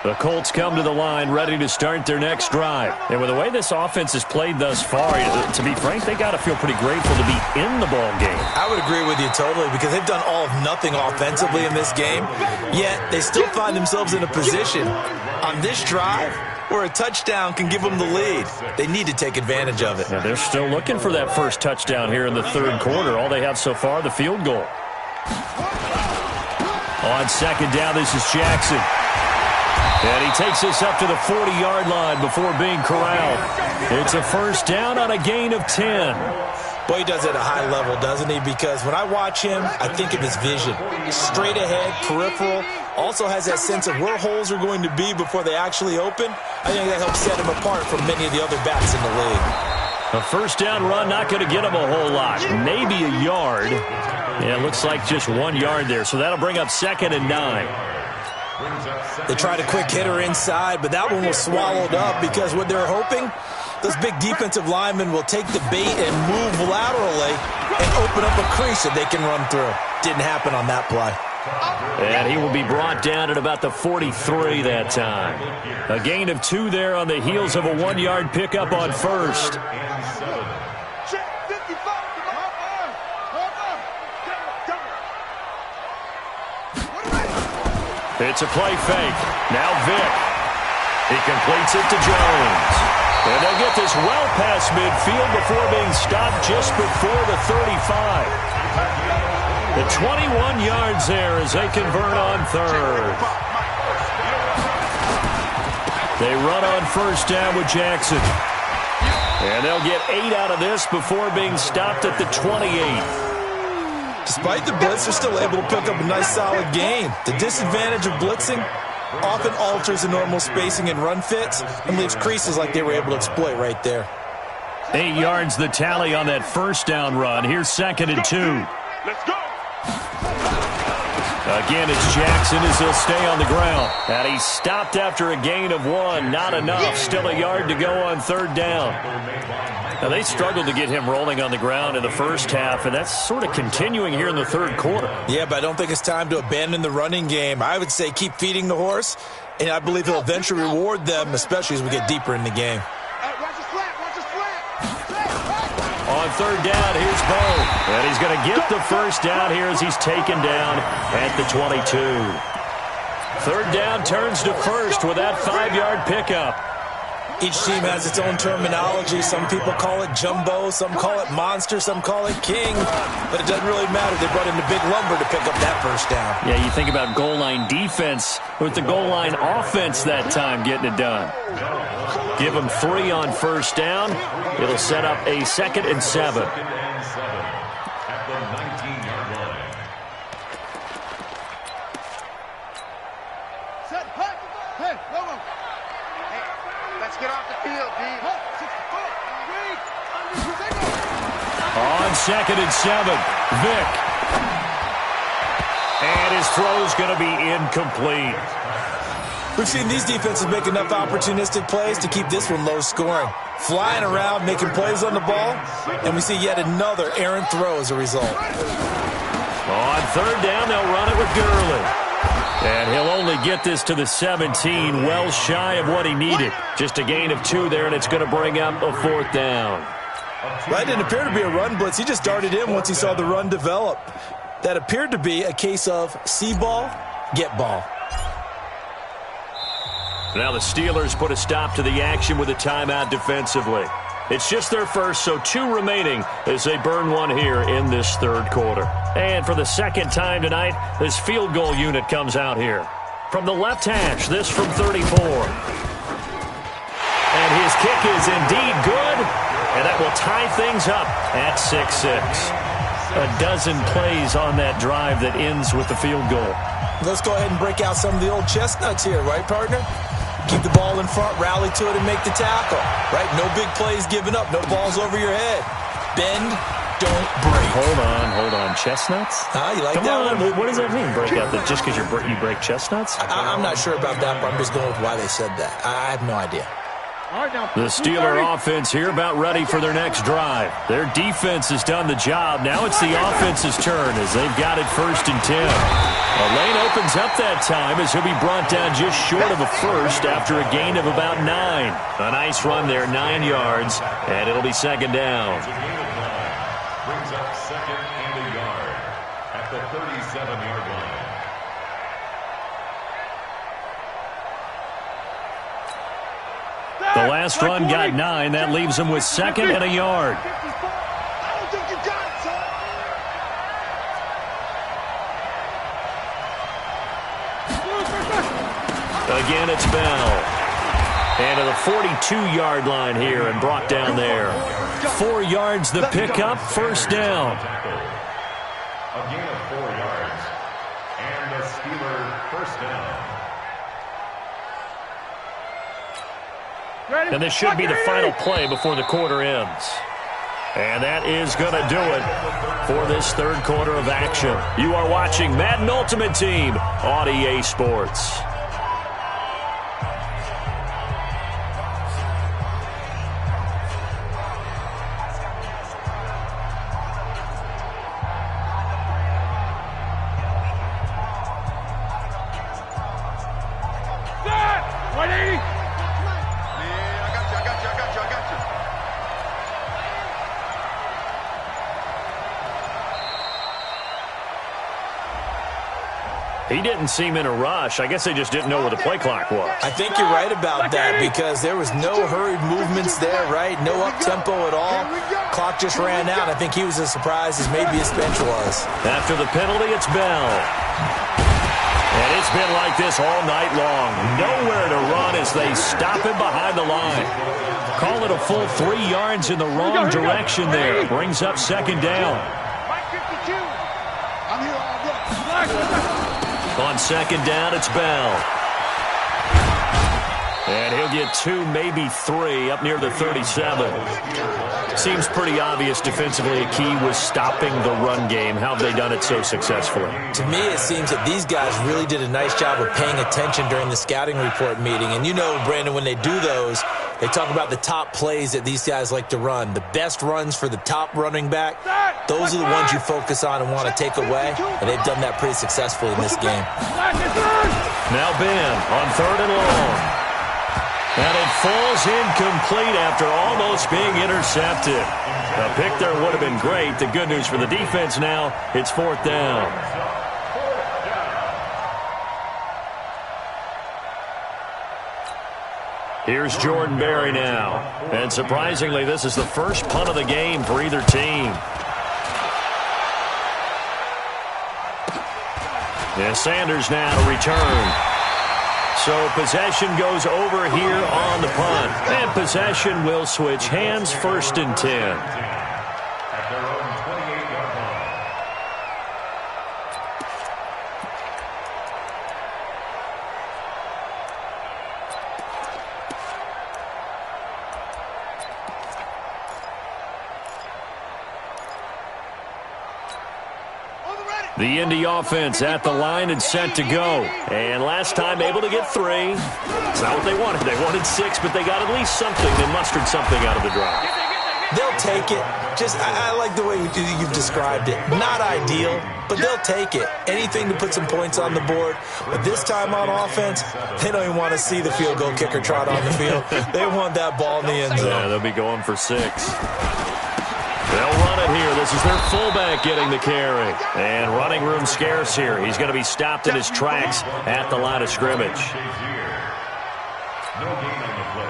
The Colts come to the line ready to start their next drive. And with the way this offense has played thus far, to be frank, they got to feel pretty grateful to be in the ball game. I would agree with you totally because they've done all of nothing offensively in this game, yet they still find themselves in a position on this drive where a touchdown can give them the lead. They need to take advantage of it. Yeah, they're still looking for that first touchdown here in the third quarter. All they have so far, the field goal. On second down, this is Jackson. And he takes this up to the 40-yard line before being corralled. It's a first down on a gain of 10. Boy, he does it at a high level, doesn't he? Because when I watch him, I think of his vision. Straight ahead, peripheral. Also has that sense of where holes are going to be before they actually open. I think that helps set him apart from many of the other backs in the league. A first down run, not going to get him a whole lot. Maybe a yard. Yeah, it looks like just 1 yard there. So that'll bring up 2nd and 9. They tried a quick hitter inside, but that one was swallowed up because what they're hoping, those big defensive linemen will take the bait and move laterally and open up a crease that they can run through. Didn't happen on that play. And he will be brought down at about the 43 that time. A gain of 2 there on the heels of a 1-yard pickup on first. It's a play fake. Now Vick. He completes it to Jones. And they'll get this well past midfield before being stopped just before the 35. The 21 yards there as they convert on third. They run on first down with Jackson. And they'll get 8 out of this before being stopped at the 28. Despite the blitz, they're still able to pick up a nice solid gain. The disadvantage of blitzing often alters the normal spacing and run fits and leaves creases like they were able to exploit right there. 8 yards the tally on that first down run. Here's 2nd and 2. Let's go. Again, it's Jackson as he'll stay on the ground. And he's stopped after a gain of 1. Not enough. Still a yard to go on third down. Now, they struggled to get him rolling on the ground in the first half, and that's sort of continuing here in the third quarter. Yeah, but I don't think it's time to abandon the running game. I would say keep feeding the horse, and I believe he'll eventually reward them, especially as we get deeper in the game. On third down, here's Bo. And he's going to get the first down here as he's taken down at the 22. Third down turns to first with that 5-yard pickup. Each team has its own terminology. Some people call it jumbo, some call it monster, some call it king. But it doesn't really matter. They brought in the big lumber to pick up that first down. Yeah, you think about goal line defense with the goal line offense that time getting it done. Give them 3 on first down. It'll set up a 2nd and 7. At the 19-yard line. Set, hut. Hey, Lobo. Hey, let's get off the field, D. On 2nd and 7, Vick. And his throw's going to be incomplete. We've seen these defenses make enough opportunistic plays to keep this one low scoring. Flying around, making plays on the ball, and we see yet another errant throw as a result. On third down, they'll run it with Gurley. And he'll only get this to the 17, well shy of what he needed. Just a gain of 2 there, and it's going to bring up a 4th down. Right, didn't appear to be a run blitz. He just darted in once he saw the run develop. That appeared to be a case of see ball, get ball. Now the Steelers put a stop to the action with a timeout defensively. It's just their first, so 2 remaining as they burn one here in this third quarter. And for the second time tonight, this field goal unit comes out here. From the left hash, this from 34. And his kick is indeed good, and that will tie things up at 6-6. A dozen plays on that drive that ends with the field goal. Let's go ahead and break out some of the old chestnuts here, right, partner? Keep the ball in front, rally to it, and make the tackle, right? No big plays given up, no balls over your head. Bend, don't break. Hold on. Chestnuts? You like Come that on, one? what does that mean? Break out just because you break chestnuts? I'm not sure about that, but I'm just going with why they said that. I have no idea. The Steeler offense here about ready for their next drive. Their defense has done the job. Now it's the offense's turn as they've got it 1st and 10. A lane opens up that time as he'll be brought down just short of a first after a gain of about 9. A nice run there, 9 yards, and it'll be 2nd down. Brings up 2nd and a yard at the 37-yard line. The last run got 9. That leaves him with 2nd and a yard. I don't think you got it, son. Again, it's Bell. And to the 42-yard line here and brought down there. 4 yards the pickup, first down. A gain of 4 yards. And the Steeler first down. And this should be the final play before the quarter ends. And that is going to do it for this third quarter of action. You are watching Madden Ultimate Team on EA Sports. He didn't seem in a rush. I guess they just didn't know where the play clock was. I think you're right about that because there was no hurried movements there, right? No up-tempo at all. Clock just ran out. I think he was as surprised as maybe his bench was. After the penalty, it's Bell. And it's been like this all night long. Nowhere to run as they stop him behind the line. Call it a full 3 yards in the wrong direction there. Brings up second down. On second down, it's Bell. And he'll get 2, maybe 3, up near the 37. Seems pretty obvious defensively a key was stopping the run game. How have they done it so successfully? To me, it seems that these guys really did a nice job of paying attention during the scouting report meeting. And you know, Brandon, when they do those, they talk about the top plays that these guys like to run. The best runs for the top running back, those are the ones you focus on and want to take away. And they've done that pretty successfully in this game. Now Ben on 3rd and long. And it falls incomplete after almost being intercepted. A pick there would have been great. The good news for the defense now, it's 4th down. Here's Jordan Berry now. And surprisingly, this is the first punt of the game for either team. And Sanders now to return. So possession goes over here on the punt. And possession will switch hands, 1st and 10. At their own 28-yard line. The Indy offense at the line and set to go. And last time able to get 3. It's not what they wanted. They wanted 6, but they got at least something. They mustered something out of the drive. They'll take it. I like the way you've described it. Not ideal, but they'll take it. Anything to put some points on the board. But this time on offense, they don't even want to see the field goal kicker trot on the field. They want that ball in the end zone. Yeah, they'll be going for 6. They'll run it here. This is their fullback getting the carry. And running room scarce here. He's going to be stopped in his tracks at the line of scrimmage.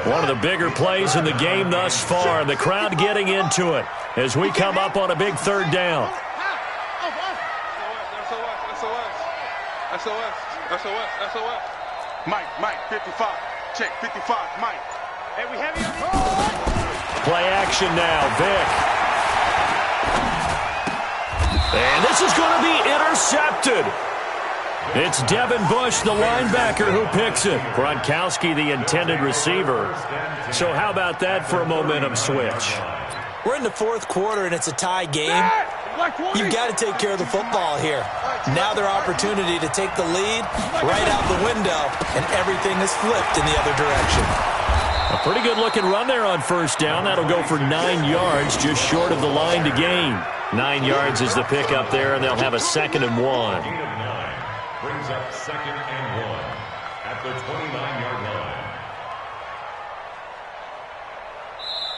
One of the bigger plays in the game thus far. And the crowd getting into it as we come up on a big 3rd down. SOS. Mike, 55. Check, 55, Mike. Hey, we have you. Play action now, Vic. And this is going to be intercepted. It's Devin Bush, the linebacker, who picks it. Gronkowski, the intended receiver. So how about that for a momentum switch? We're in the 4th quarter, and it's a tie game. You've got to take care of the football here. Now their opportunity to take the lead right out the window, and everything is flipped in the other direction. A pretty good-looking run there on 1st down. That'll go for 9 yards, just short of the line to gain. 9 yards is the pick up there, and they'll have a 2nd and 1. Brings up 2nd and 1 at the 29-yard line.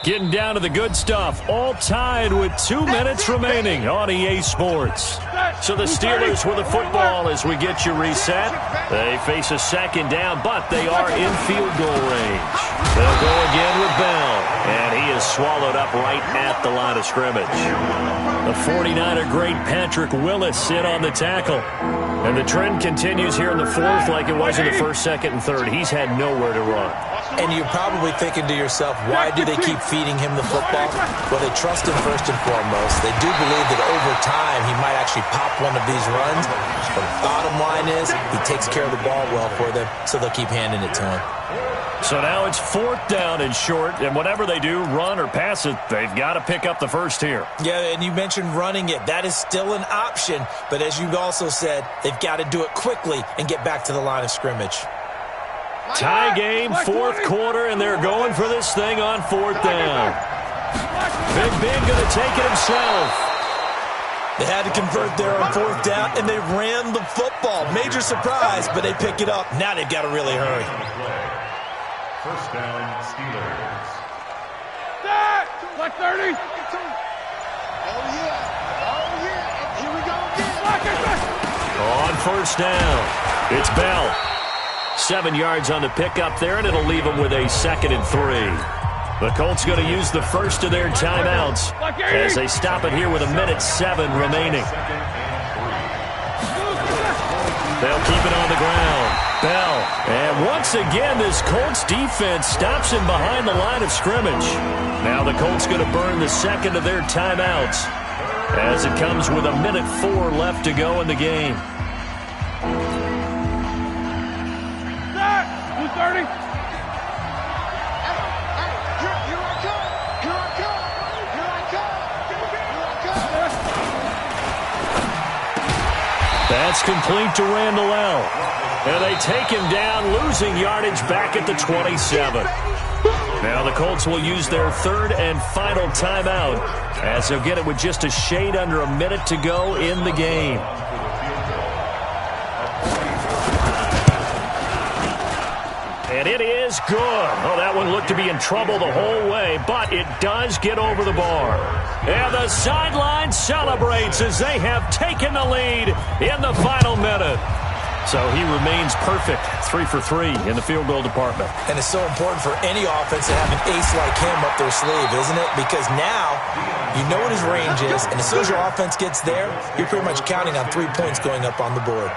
Getting down to the good stuff. All tied with 2 minutes remaining on EA Sports. So the Steelers with the football as we get you reset. They face a second down, but they are in field goal range. They'll go again with Bell, and he is swallowed up right at the line of scrimmage. The 49er great Patrick Willis in on the tackle. And the trend continues here in the fourth like it was in the first, second, and third. He's had nowhere to run. And you're probably thinking to yourself, why do they keep feeding him the football? Well, they trust him first and foremost. They do believe that over time he might actually pop one of these runs. But the bottom line is he takes care of the ball well for them, so they'll keep handing it to him. So now it's fourth down and short, and whatever they do, run or pass it, they've got to pick up the first here. Yeah, and you mentioned running it. That is still an option, but as you also said, they've got to do it quickly and get back to the line of scrimmage. Tie game, fourth quarter, and they're going for this thing on fourth down. Big Ben going to take it himself. They had to convert there on fourth down, and they ran the football. Major surprise, but they pick it up. Now they've got to really hurry. First down, Steelers. Like 30. Oh, yeah. Oh, yeah. Here we go again. On first down, it's Bell. 7 yards on the pickup there, and it'll leave them with a 2nd and 3. The Colts going to use the first of their timeouts as they stop it here with 1:07 remaining. They'll keep it on the ground. Bell. And once again, this Colts defense stops him behind the line of scrimmage. Now the Colts going to burn the second of their timeouts as it comes with 1:04 left to go in the game. 30. That's complete to Randall L. And they take him down, losing yardage back at the 27. Now the Colts will use their third and final timeout as they'll get it with just a shade under a minute to go in the game. And it is good. Oh, that one looked to be in trouble the whole way, but it does get over the bar. And the sideline celebrates as they have taken the lead in the final minute. So he remains perfect, 3 for 3 in the field goal department. And it's so important for any offense to have an ace like him up their sleeve, isn't it? Because now you know what his range is, and as soon as your offense gets there, you're pretty much counting on 3 points going up on the board.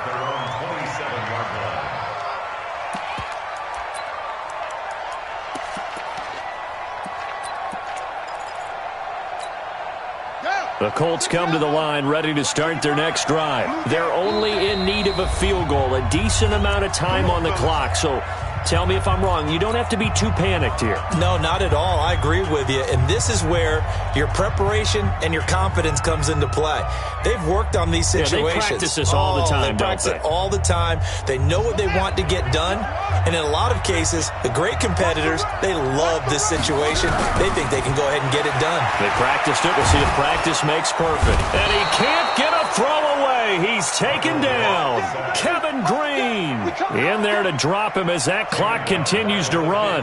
The Colts come to the line ready to start their next drive. They're only in need of a field goal, a decent amount of time on the clock. So tell me if I'm wrong. You don't have to be too panicked here. No, not at all. I agree with you. And this is where your preparation and your confidence comes into play. They've worked on these situations. Yeah, they practice this all the time, They practice it all the time. They know what they want to get done. And in a lot of cases, the great competitors, they love this situation. They think they can go ahead and get it done. They practiced it. We'll see if practice makes perfect. And he can't get a throw away. He's taken down. Kevin Green in there to drop him as that clock continues to run.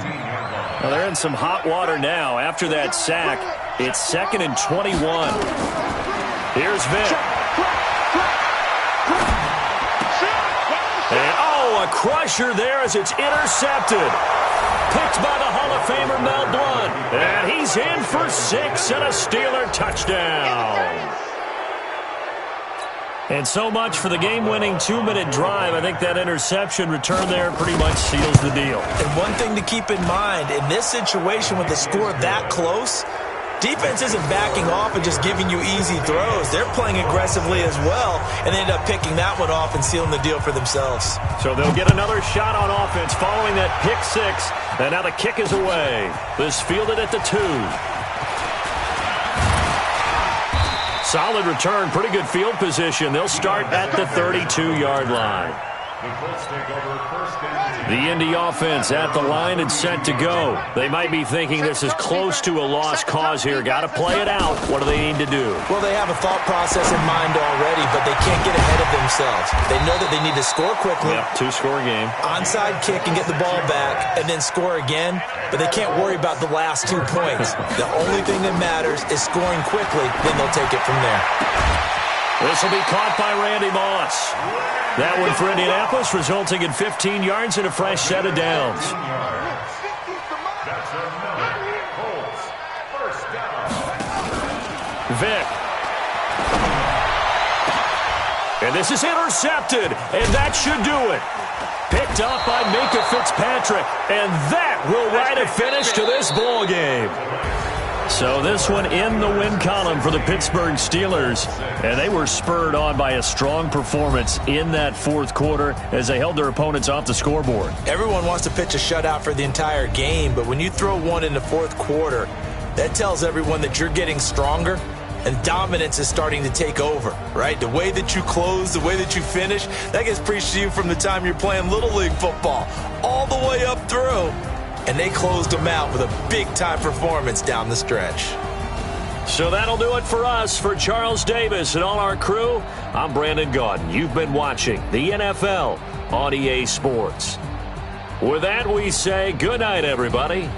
Well, they're in some hot water now. After that sack, it's 2nd and 21. Here's Vic. And, a crusher there as it's intercepted. Picked by the Hall of Famer Mel Blount. And he's in for 6 and a Steeler touchdown. And so much for the game-winning 2-minute drive. I think that interception return there pretty much seals the deal. And one thing to keep in mind, in this situation with the score that close, defense isn't backing off and just giving you easy throws. They're playing aggressively as well, and they end up picking that one off and sealing the deal for themselves. So they'll get another shot on offense following that pick 6, and now the kick is away. This fielded at the 2. Solid return, pretty good field position. They'll start at the 32-yard line. The Indy offense at the line and set to go. They might be thinking this is close to a lost cause here. Got to play it out. What do they need to do? Well, they have a thought process in mind already, but they can't get ahead of themselves. They know that they need to score quickly. Yep, 2-score game. Onside kick and get the ball back and then score again, but they can't worry about the last 2 points. The only thing that matters is scoring quickly, then they'll take it from there. This will be caught by Randy Moss. That one for Indianapolis, resulting in 15 yards and a fresh set of downs. That's another Colts first down. Vick. And this is intercepted, and that should do it. Picked up by Minkah Fitzpatrick, and that will write a finish to this ball game. So this one in the win column for the Pittsburgh Steelers, and they were spurred on by a strong performance in that fourth quarter as they held their opponents off the scoreboard. Everyone wants to pitch a shutout for the entire game, but when you throw one in the fourth quarter, that tells everyone that you're getting stronger and dominance is starting to take over, right? The way that you close, the way that you finish, that gets preached to you from the time you're playing Little League football all the way up through. And they closed them out with a big-time performance down the stretch. So that'll do it for us. For Charles Davis and all our crew, I'm Brandon Gaudin. You've been watching the NFL on EA Sports. With that, we say good night, everybody.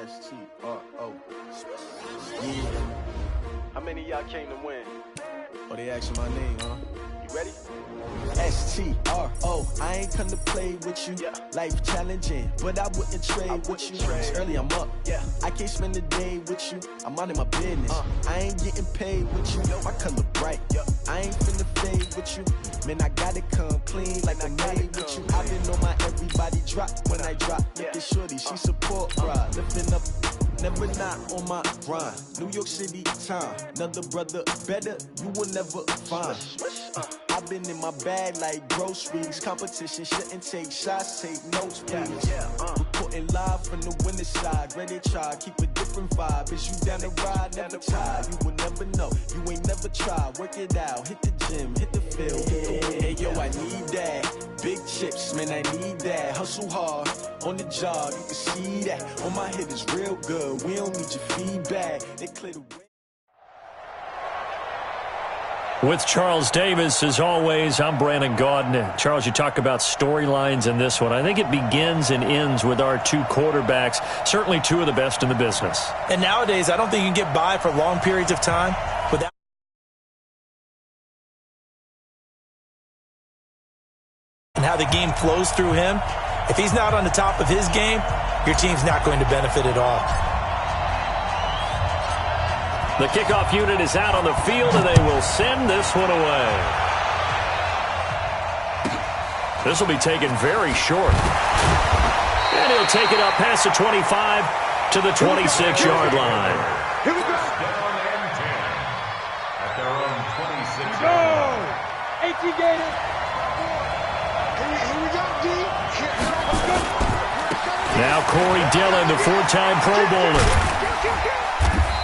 S-T-R-O. Yeah. How many of y'all came to win? Oh, they asking my name, huh? You ready? S-T-R-O. I ain't come to play with you. Life challenging, but I wouldn't trade with you. It's early, I'm up. I can't spend the day with you. I'm out in my business. I ain't getting paid with you. My color bright. I ain't finna fade with you. Man, I gotta come clean like I made with you. I've been on my everybody drop when I drop. Look at shorty, she support ride. Lifting up, never not on my grind. New York City time. Another brother better, you will never find. I've been in my bag like groceries. Competition shouldn't take shots, take notes, please. Reporting live from the winning side. Ready to try, keep a different vibe. Is you down the ride, never tired. You will never know, you ain't never tried. Work it out, hit the gym, hit the field, hit the wind. Hey yo, I need that. Big chips, man, I need that. Hustle hard, on the job, you can see that. On my head is real good, we don't need your feedback. They clear the way. With Charles Davis, as always, I'm Brandon Gaudin. Charles, you talk about storylines in this one. I think it begins and ends with our two quarterbacks, certainly two of the best in the business. And nowadays, I don't think you can get by for long periods of time without and how the game flows through him. If he's not on the top of his game, your team's not going to benefit at all. The kickoff unit is out on the field, and they will send this one away. This will be taken very short. And he'll take it up past the 25 to the 26-yard line. Here we go. Down and 10 at their own 26. Go. 18 Gators. Here we go, D. Now Corey Dillon, the four-time Pro Bowler.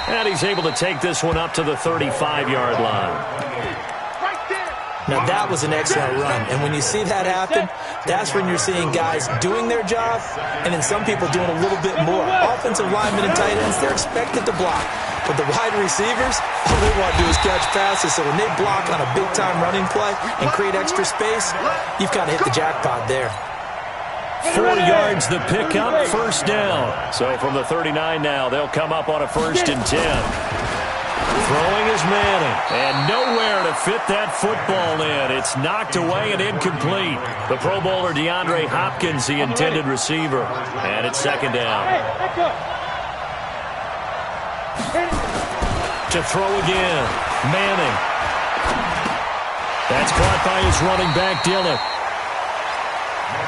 And he's able to take this one up to the 35-yard line. Now that was an excellent run, and when you see that happen, that's when you're seeing guys doing their job, and then some people doing a little bit more. Offensive linemen and tight ends, they're expected to block. But the wide receivers, all they want to do is catch passes, so when they block on a big-time running play and create extra space, you've kind of hit the jackpot there. 4 yards the pickup, first down. So from the 39 now, they'll come up on a 1st and 10. Throwing is Manning, and nowhere to fit that football in. It's knocked away and incomplete. The Pro Bowler DeAndre Hopkins, the intended receiver. And it's 2nd down. To throw again, Manning. That's caught by his running back, Dillon.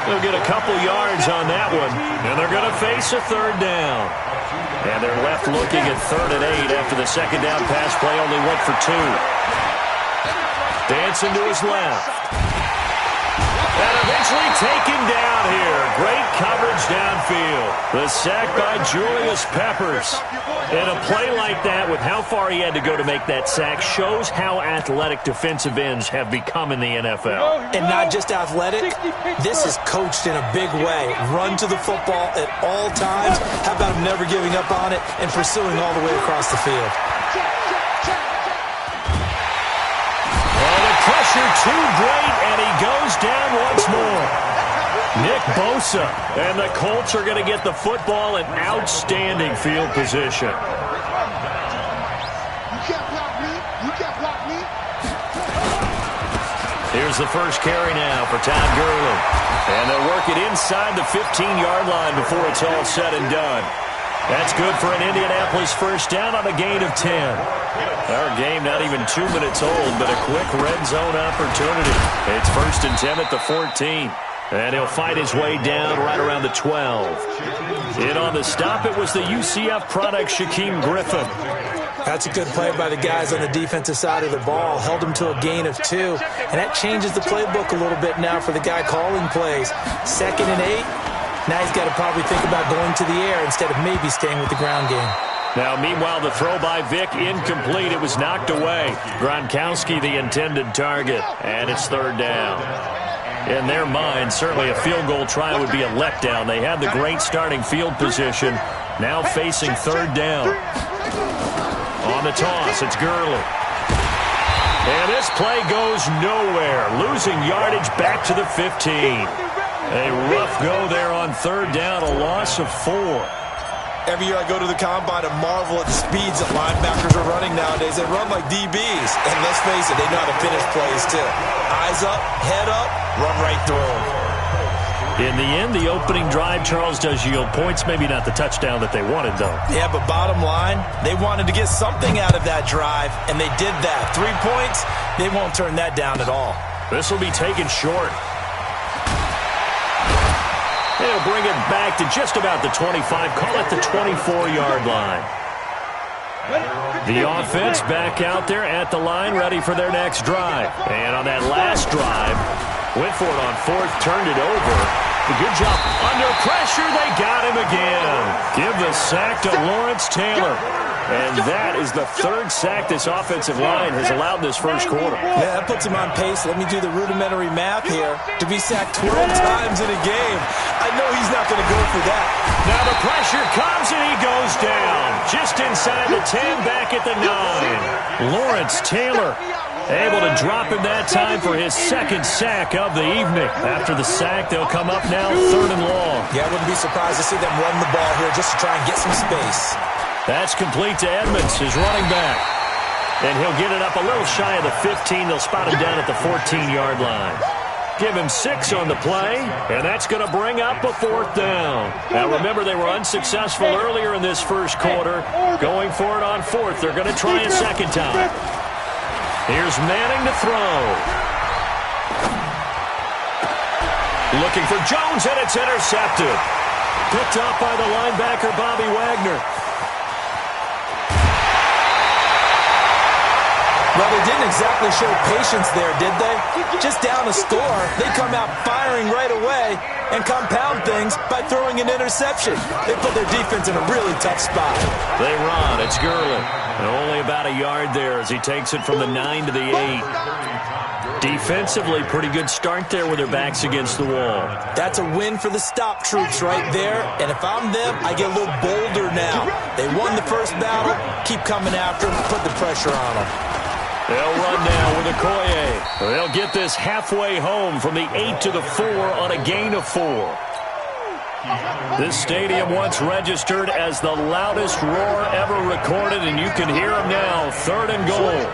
They'll get a couple yards on that one, and they're going to face a 3rd down. And they're left looking at 3rd and 8 after the 2nd down pass play only went for 2. Dancing to his left. And eventually taken down here. Great coverage downfield. The sack by Julius Peppers. And a play like that with how far he had to go to make that sack shows how athletic defensive ends have become in the NFL. And not just athletic, this is coached in a big way. Run to the football at all times. How about him never giving up on it and pursuing all the way across the field? Pressure too great, and he goes down once more. Nick Bosa, and the Colts are going to get the football in outstanding field position. You can't block me. You can't block me. Here's the first carry now for Todd Gurley. And they'll work it inside the 15-yard line before it's all said and done. That's good for an Indianapolis first down on a gain of 10. Our game not even 2 minutes old, but a quick red zone opportunity. It's 1st and 10 at the 14. And he'll fight his way down right around the 12. In on the stop, it was the UCF product, Shaquem Griffin. That's a good play by the guys on the defensive side of the ball. Held him to a gain of 2. And that changes the playbook a little bit now for the guy calling plays. 2nd and 8. Now he's got to probably think about going to the air instead of maybe staying with the ground game. Now, meanwhile, the throw by Vick incomplete. It was knocked away. Gronkowski, the intended target, and it's 3rd down. In their mind, certainly a field goal try would be a letdown. They had the great starting field position, now facing 3rd down. On the toss, it's Gurley. And this play goes nowhere, losing yardage back to the 15. A rough go there on 3rd down, a loss of 4. Every year I go to the combine and marvel at the speeds that linebackers are running nowadays. They run like DBs. And let's face it, they know how to finish plays too. Eyes up, head up, run right through them. In the end, the opening drive, Charles, does yield points. Maybe not the touchdown that they wanted, though. Yeah, but bottom line, they wanted to get something out of that drive, and they did that. 3 points, they won't turn that down at all. This will be taken short. They'll bring it back to just about the 25. Call it the 24-yard line. The offense back out there at the line, ready for their next drive. And on that last drive, went for it on fourth, turned it over. Good job. Under pressure, they got him again. Give the sack to Lawrence Taylor. And that is the third sack this offensive line has allowed this first quarter. Yeah, that puts him on pace. Let me do the rudimentary math here. To be sacked 12 times in a game, I know he's not going to go for that. Now the pressure comes and he goes down. Just inside the 10, back at the 9. Lawrence Taylor able to drop him that time for his second sack of the evening. After the sack, they'll come up now 3rd and long. Yeah, I wouldn't be surprised to see them run the ball here just to try and get some space. That's complete to Edmonds, his running back. And he'll get it up a little shy of the 15. They'll spot him down at the 14-yard line. Give him 6 on the play, and that's going to bring up a 4th down. Now, remember, they were unsuccessful earlier in this first quarter. Going for it on 4th. They're going to try a second time. Here's Manning to throw. Looking for Jones, and it's intercepted. Picked up by the linebacker, Bobby Wagner. Well, they didn't exactly show patience there, did they? Just down a score, they come out firing right away and compound things by throwing an interception. They put their defense in a really tough spot. They run. It's Gurley. And only about a yard there as he takes it from the 9 to the 8. Defensively, pretty good start there with their backs against the wall. That's a win for the stop troops right there. And if I'm them, I get a little bolder now. They won the first battle. Keep coming after them. Put the pressure on them. They'll run now with Okoye. They'll get this halfway home from the 8 to the 4 on a gain of 4. This stadium once registered as the loudest roar ever recorded, and you can hear them now. 3rd and goal.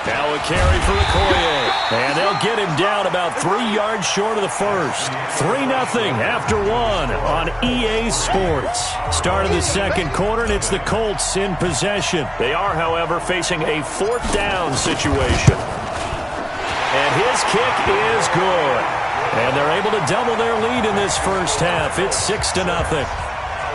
Now a carry for Okoye. And they'll get him down about 3 yards short of the first. 3-0 after 1 on EA Sports. Start of the second quarter, and it's the Colts in possession. They are, however, facing a 4th down situation. And his kick is good. And they're able to double their lead in this first half. It's 6-0.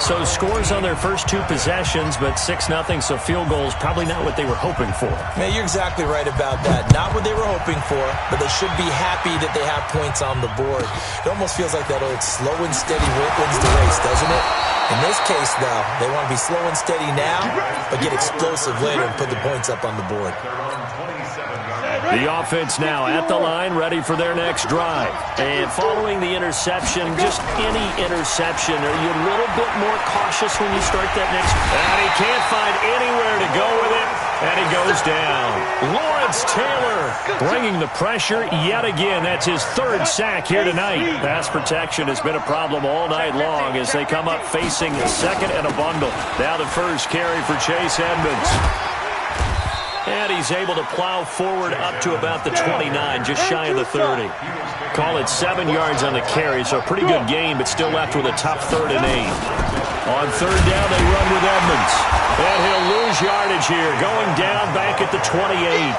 So scores on their first 2 possessions, but 6-0, so field goals probably not what they were hoping for. Man, you're exactly right about that. Not what they were hoping for, but they should be happy that they have points on the board. It almost feels like that old slow and steady wins the race, doesn't it? In this case, though, they want to be slow and steady now, but get explosive later and put the points up on the board. The offense now at the line, ready for their next drive. And following the interception, just any interception, are you a little bit more cautious when you start that next? And he can't find anywhere to go with it, and he goes down. Lawrence Taylor bringing the pressure yet again. That's his 3rd sack here tonight. Pass protection has been a problem all night long as they come up facing a 2nd and a bundle. Now the first carry for Chase Edmonds. And he's able to plow forward up to about the 29, just shy of the 30. Call it 7 yards on the carry, so a pretty good game, but still left with a tough 3rd and 8. On 3rd down, they run with Edmonds. And he'll lose yardage here, going down back at the 28.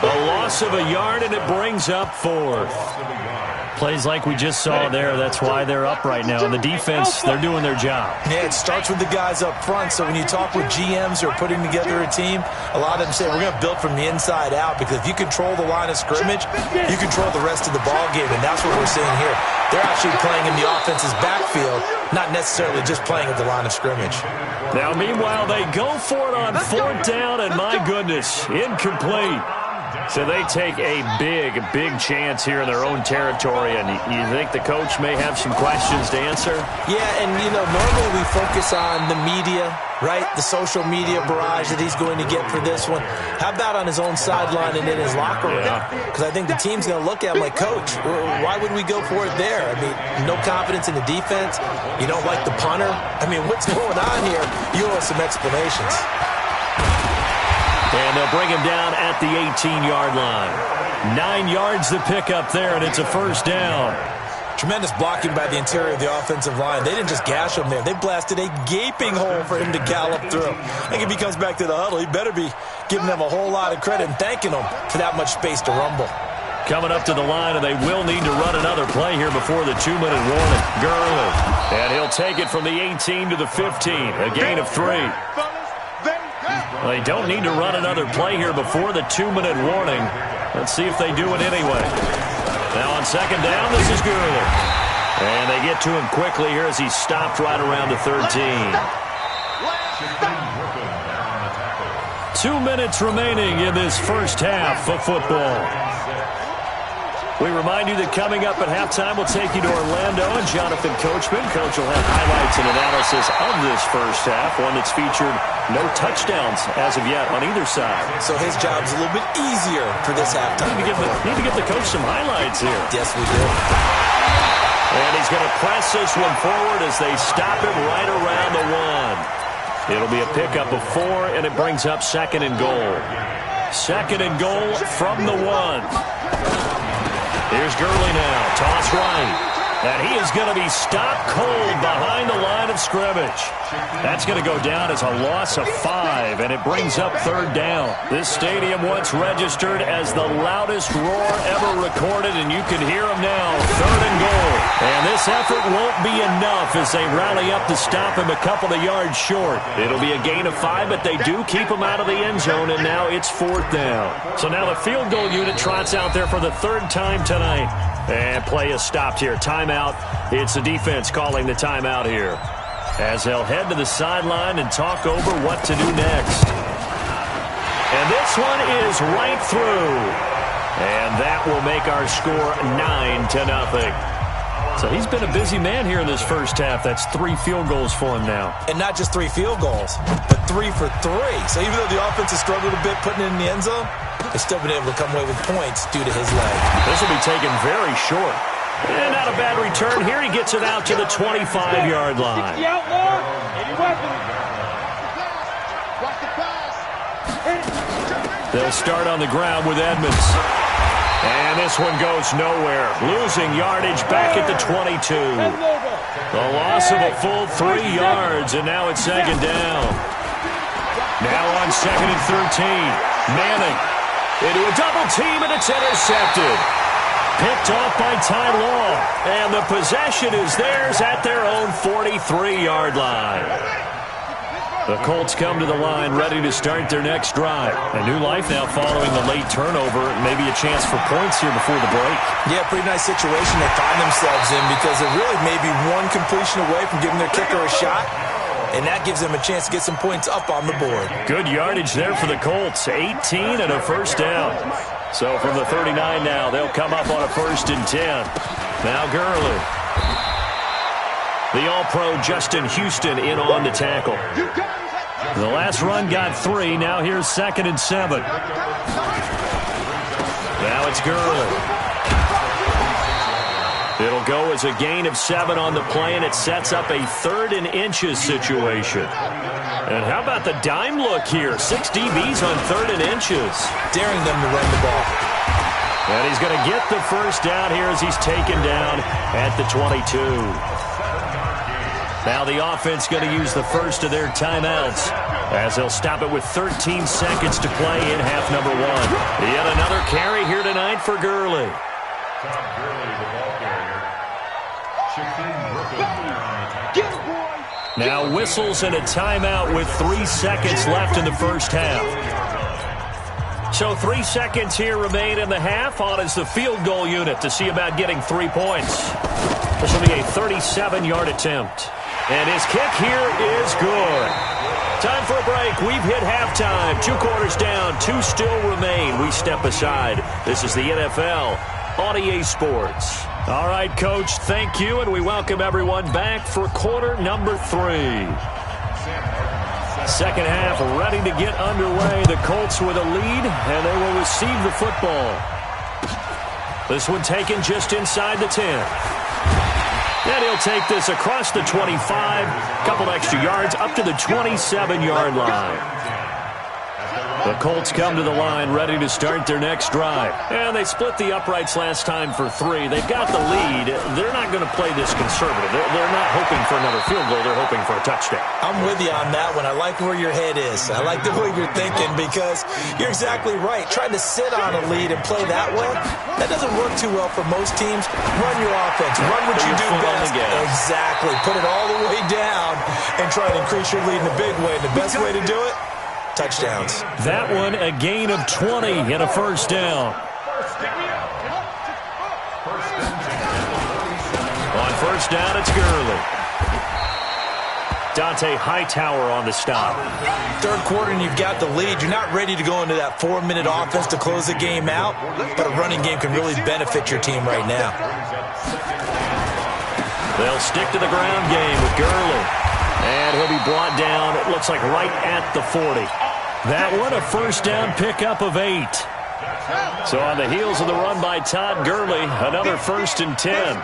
A loss of a yard, and it brings up 4th. Plays like we just saw there. That's why they're up right now. And the defense, they're doing their job. Yeah, it starts with the guys up front. So when you talk with GMs who are putting together a team, a lot of them say, we're going to build from the inside out, because if you control the line of scrimmage, you control the rest of the ball game. And that's what we're seeing here. They're actually playing in the offense's backfield, not necessarily just playing at the line of scrimmage. Now, meanwhile, they go for it on 4th down, and my goodness, incomplete. So they take a big chance here in their own territory, and you think the coach may have some questions to answer? Yeah, and, normally we focus on the media, right? The social media barrage that he's going to get for this one. How about on his own sideline and in his locker room? Because I think the team's going to look at him like, Coach, why would we go for it there? I mean, no confidence in the defense. You don't like the punter. I mean, what's going on here? You owe us some explanations. And they'll bring him down at the 18-yard line. 9 yards to pick up there, and it's a first down. Tremendous blocking by the interior of the offensive line. They didn't just gash him there. They blasted a gaping hole for him to gallop through. I think if he comes back to the huddle, he better be giving them a whole lot of credit and thanking them for that much space to rumble. Coming up to the line, and they will need to run another play here before the 2-minute warning. Gurley. And he'll take it from the 18 to the 15. A gain of 3. Well, they don't need to run another play here before the 2-minute warning. Let's see if they do it anyway. Now on second down, this is Gurley. And they get to him quickly here as he stopped right around the 13. 2 minutes remaining in this first half of football. We remind you that coming up at halftime, we'll take you to Orlando and Jonathan Coachman. Coach will have highlights and analysis of this first half, one that's featured no touchdowns as of yet on either side. So his job's a little bit easier for this halftime. Need to give the coach some highlights here. Yes, we do. And he's going to press this one forward as they stop him right around the 1. It'll be a pickup of 4, and it brings up second and goal. Second and goal from the 1. Here's Gurley now. Toss right. And he is going to be stopped cold behind the line of scrimmage. That's going to go down as a loss of 5, and it brings up third down. This stadium once registered as the loudest roar ever recorded, and you can hear them now. Third and goal. And this effort won't be enough as they rally up to stop him a couple of yards short. It'll be a gain of 5, but they do keep him out of the end zone, and now it's fourth down. So now the field goal unit trots out there for the third time tonight. And play is stopped here. Timeout. It's the defense calling the timeout here, as they'll head to the sideline and talk over what to do next. And this one is right through. And that will make our score 9-0. So he's been a busy man here in this first half. That's 3 field goals for him now. And not just 3 field goals, but 3 for 3. So even though the offense has struggled a bit putting it in the end zone, they've still been able to come away with points due to his leg. This will be taken very short. And not a bad return here. He gets it out to the 25-yard line. They'll start on the ground with Edmonds. And this one goes nowhere. Losing yardage back at the 22. The loss of a full 3 yards, and now it's second down. Now on second and 13. Manning into a double team, and it's intercepted. Picked off by Ty Law. And the possession is theirs at their own 43-yard line. The Colts come to the line ready to start their next drive. A new life now following the late turnover. Maybe a chance for points here before the break. Yeah, pretty nice situation they find themselves in because they're really maybe one completion away from giving their kicker a shot. And that gives them a chance to get some points up on the board. Good yardage there for the Colts. 18 and a first down. So from the 39 now, they'll come up on a 1st and 10. Now Gurley. The All-Pro Justin Houston in on the tackle. The last run got 3. Now here's 2nd and 7. Now it's Gurley. It'll go as a gain of 7 on the play, and it sets up a 3rd and inches situation. And how about the dime look here? 6 DBs on 3rd and inches. Daring them to run the ball. And he's going to get the first down here as he's taken down at the 22. Now the offense going to use the first of their timeouts as they'll stop it with 13 seconds to play in half number 1. Yet another carry here tonight for Gurley. Now whistles and a timeout with 3 seconds left in the first half. So 3 seconds here remain in the half. On is the field goal unit to see about getting 3 points. This will be a 37-yard attempt. And his kick here is good. Time for a break. We've hit halftime. 2 quarters down. 2 still remain. We step aside. This is the NFL on EA Sports. All right, Coach, thank you, and we welcome everyone back for quarter number 3. Second half ready to get underway. The Colts with a lead, and they will receive the football. This one taken just inside the 10. And he'll take this across the 25, couple extra yards up to the 27-yard line. The Colts come to the line ready to start their next drive. And they split the uprights last time for 3. They've got the lead. They're not going to play this conservative. They're not hoping for another field goal. They're hoping for a touchdown. I'm with you on that one. I like where your head is. I like the way you're thinking because you're exactly right. Trying to sit on a lead and play that way, that doesn't work too well for most teams. Run your offense. Run what you do best. Exactly. Put it all the way down and try to increase your lead in a big way. The best way to do it? Touchdowns. That one, a gain of 20 and a first down. On first down, it's Gurley. Dante Hightower on the stop. Third quarter and you've got the lead. You're not ready to go into that 4-minute offense to close the game out, but a running game can really benefit your team right now. They'll stick to the ground game with Gurley. And he'll be brought down, it looks like right at the 40. That one, a first down pickup of 8. So on the heels of the run by Todd Gurley, another 1st and 10. Now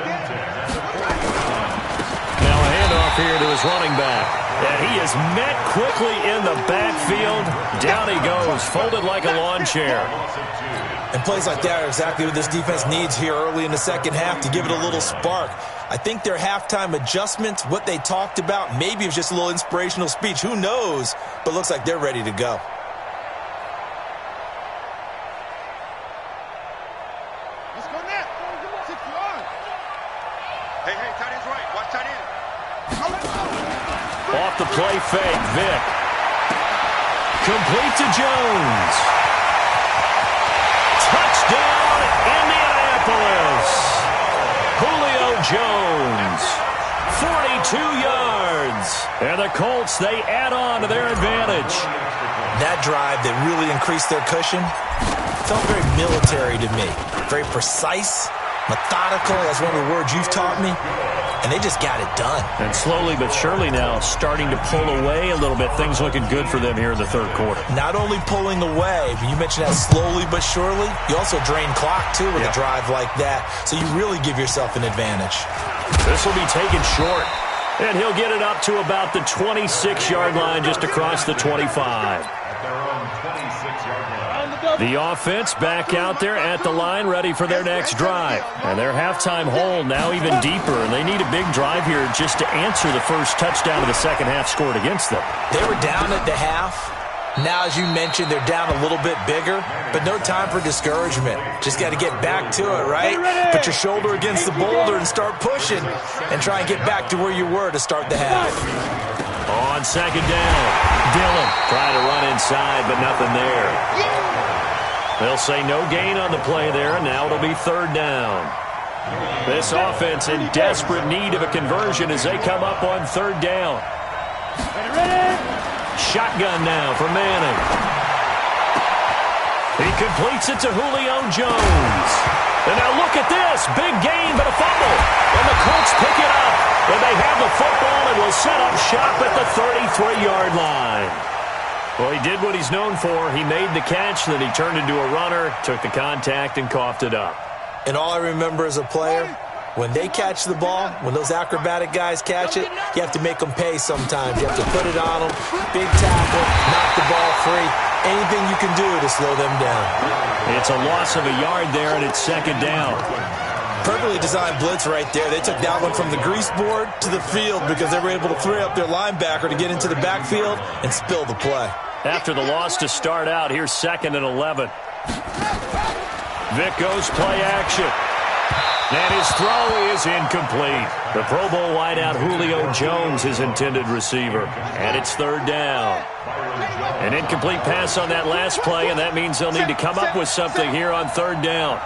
a handoff here to his running back. And he is met quickly in the backfield. Down he goes, folded like a lawn chair. And plays like that are exactly what this defense needs here early in the second half to give it a little spark. I think their halftime adjustments, what they talked about, maybe it was just a little inspirational speech. Who knows? But looks like they're ready to go. Let's go net. 6 yards. Hey, tight end's right. Watch tight end. Off the play fake, Vic. Complete to Jones. Touchdown, Indianapolis. Julio Jones, 42 yards. And the Colts, they add on to their advantage. That drive that really increased their cushion felt very military to me. Very precise, methodical. That's one of the words you've taught me. And they just got it done. And slowly but surely now starting to pull away a little bit. Things looking good for them here in the third quarter. Not only pulling away, but you mentioned that slowly but surely. You also drain clock, too, with a drive like that. So you really give yourself an advantage. This will be taken short. And he'll get it up to about the 26-yard line just across the 25. The offense back out there at the line ready for their next drive. And their halftime hole now even deeper. And they need a big drive here just to answer the first touchdown of the second half scored against them. They were down at the half. Now, as you mentioned, they're down a little bit bigger, but no time for discouragement. Just got to get back to it, right? Put your shoulder against the boulder and start pushing and try and get back to where you were to start the half. On second down, Dillon trying to run inside, but nothing there. They'll say no gain on the play there, and now it'll be third down. This offense in desperate need of a conversion as they come up on third down. Shotgun now for Manning. He completes it to Julio Jones. And now look at this. Big gain, but a fumble. And the Colts pick it up. And they have the football and will set up shop at the 33-yard line. Well, he did what he's known for. He made the catch, then he turned into a runner, took the contact, and coughed it up. And all I remember as a player, when they catch the ball, when those acrobatic guys catch it, you have to make them pay sometimes. You have to put it on them, big tackle, knock the ball free. Anything you can do to slow them down. It's a loss of a yard there, and it's second down. Perfectly designed blitz right there. They took that one from the grease board to the field because they were able to free up their linebacker to get into the backfield and spill the play. After the loss to start out, here's second and 11. Vic goes play action. And his throw is incomplete. The Pro Bowl wideout Julio Jones, his intended receiver. And it's third down. An incomplete pass on that last play, and that means they'll need to come up with something here on third down.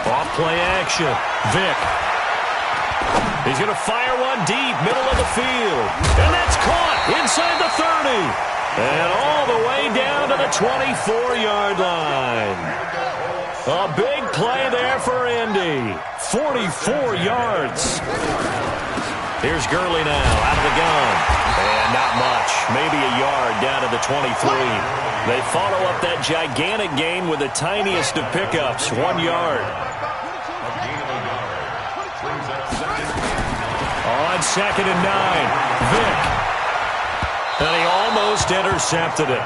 Off play action. Vic. He's going to fire one deep, middle of the field. And that's caught inside the 30. And all the way down to the 24-yard line. A big play there for Indy. 44 yards. Here's Gurley now, out of the gun. And not much. Maybe a yard down to the 23. They follow up that gigantic gain with the tiniest of pickups, 1 yard. On 2nd and 9, Vick. And he almost intercepted it.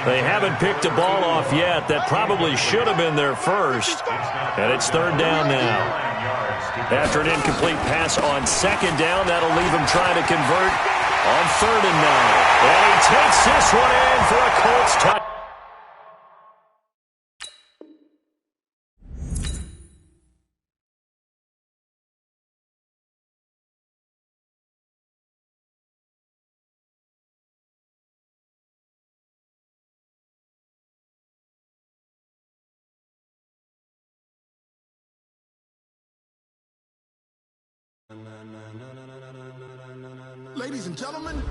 They haven't picked a ball off yet. That probably should have been their first. And it's 3rd down now. After an incomplete pass on 2nd down, that'll leave him trying to convert on 3rd and 9. And he takes this one in for a Colts touchdown. Ladies and gentlemen,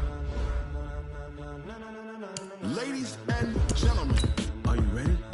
are you ready?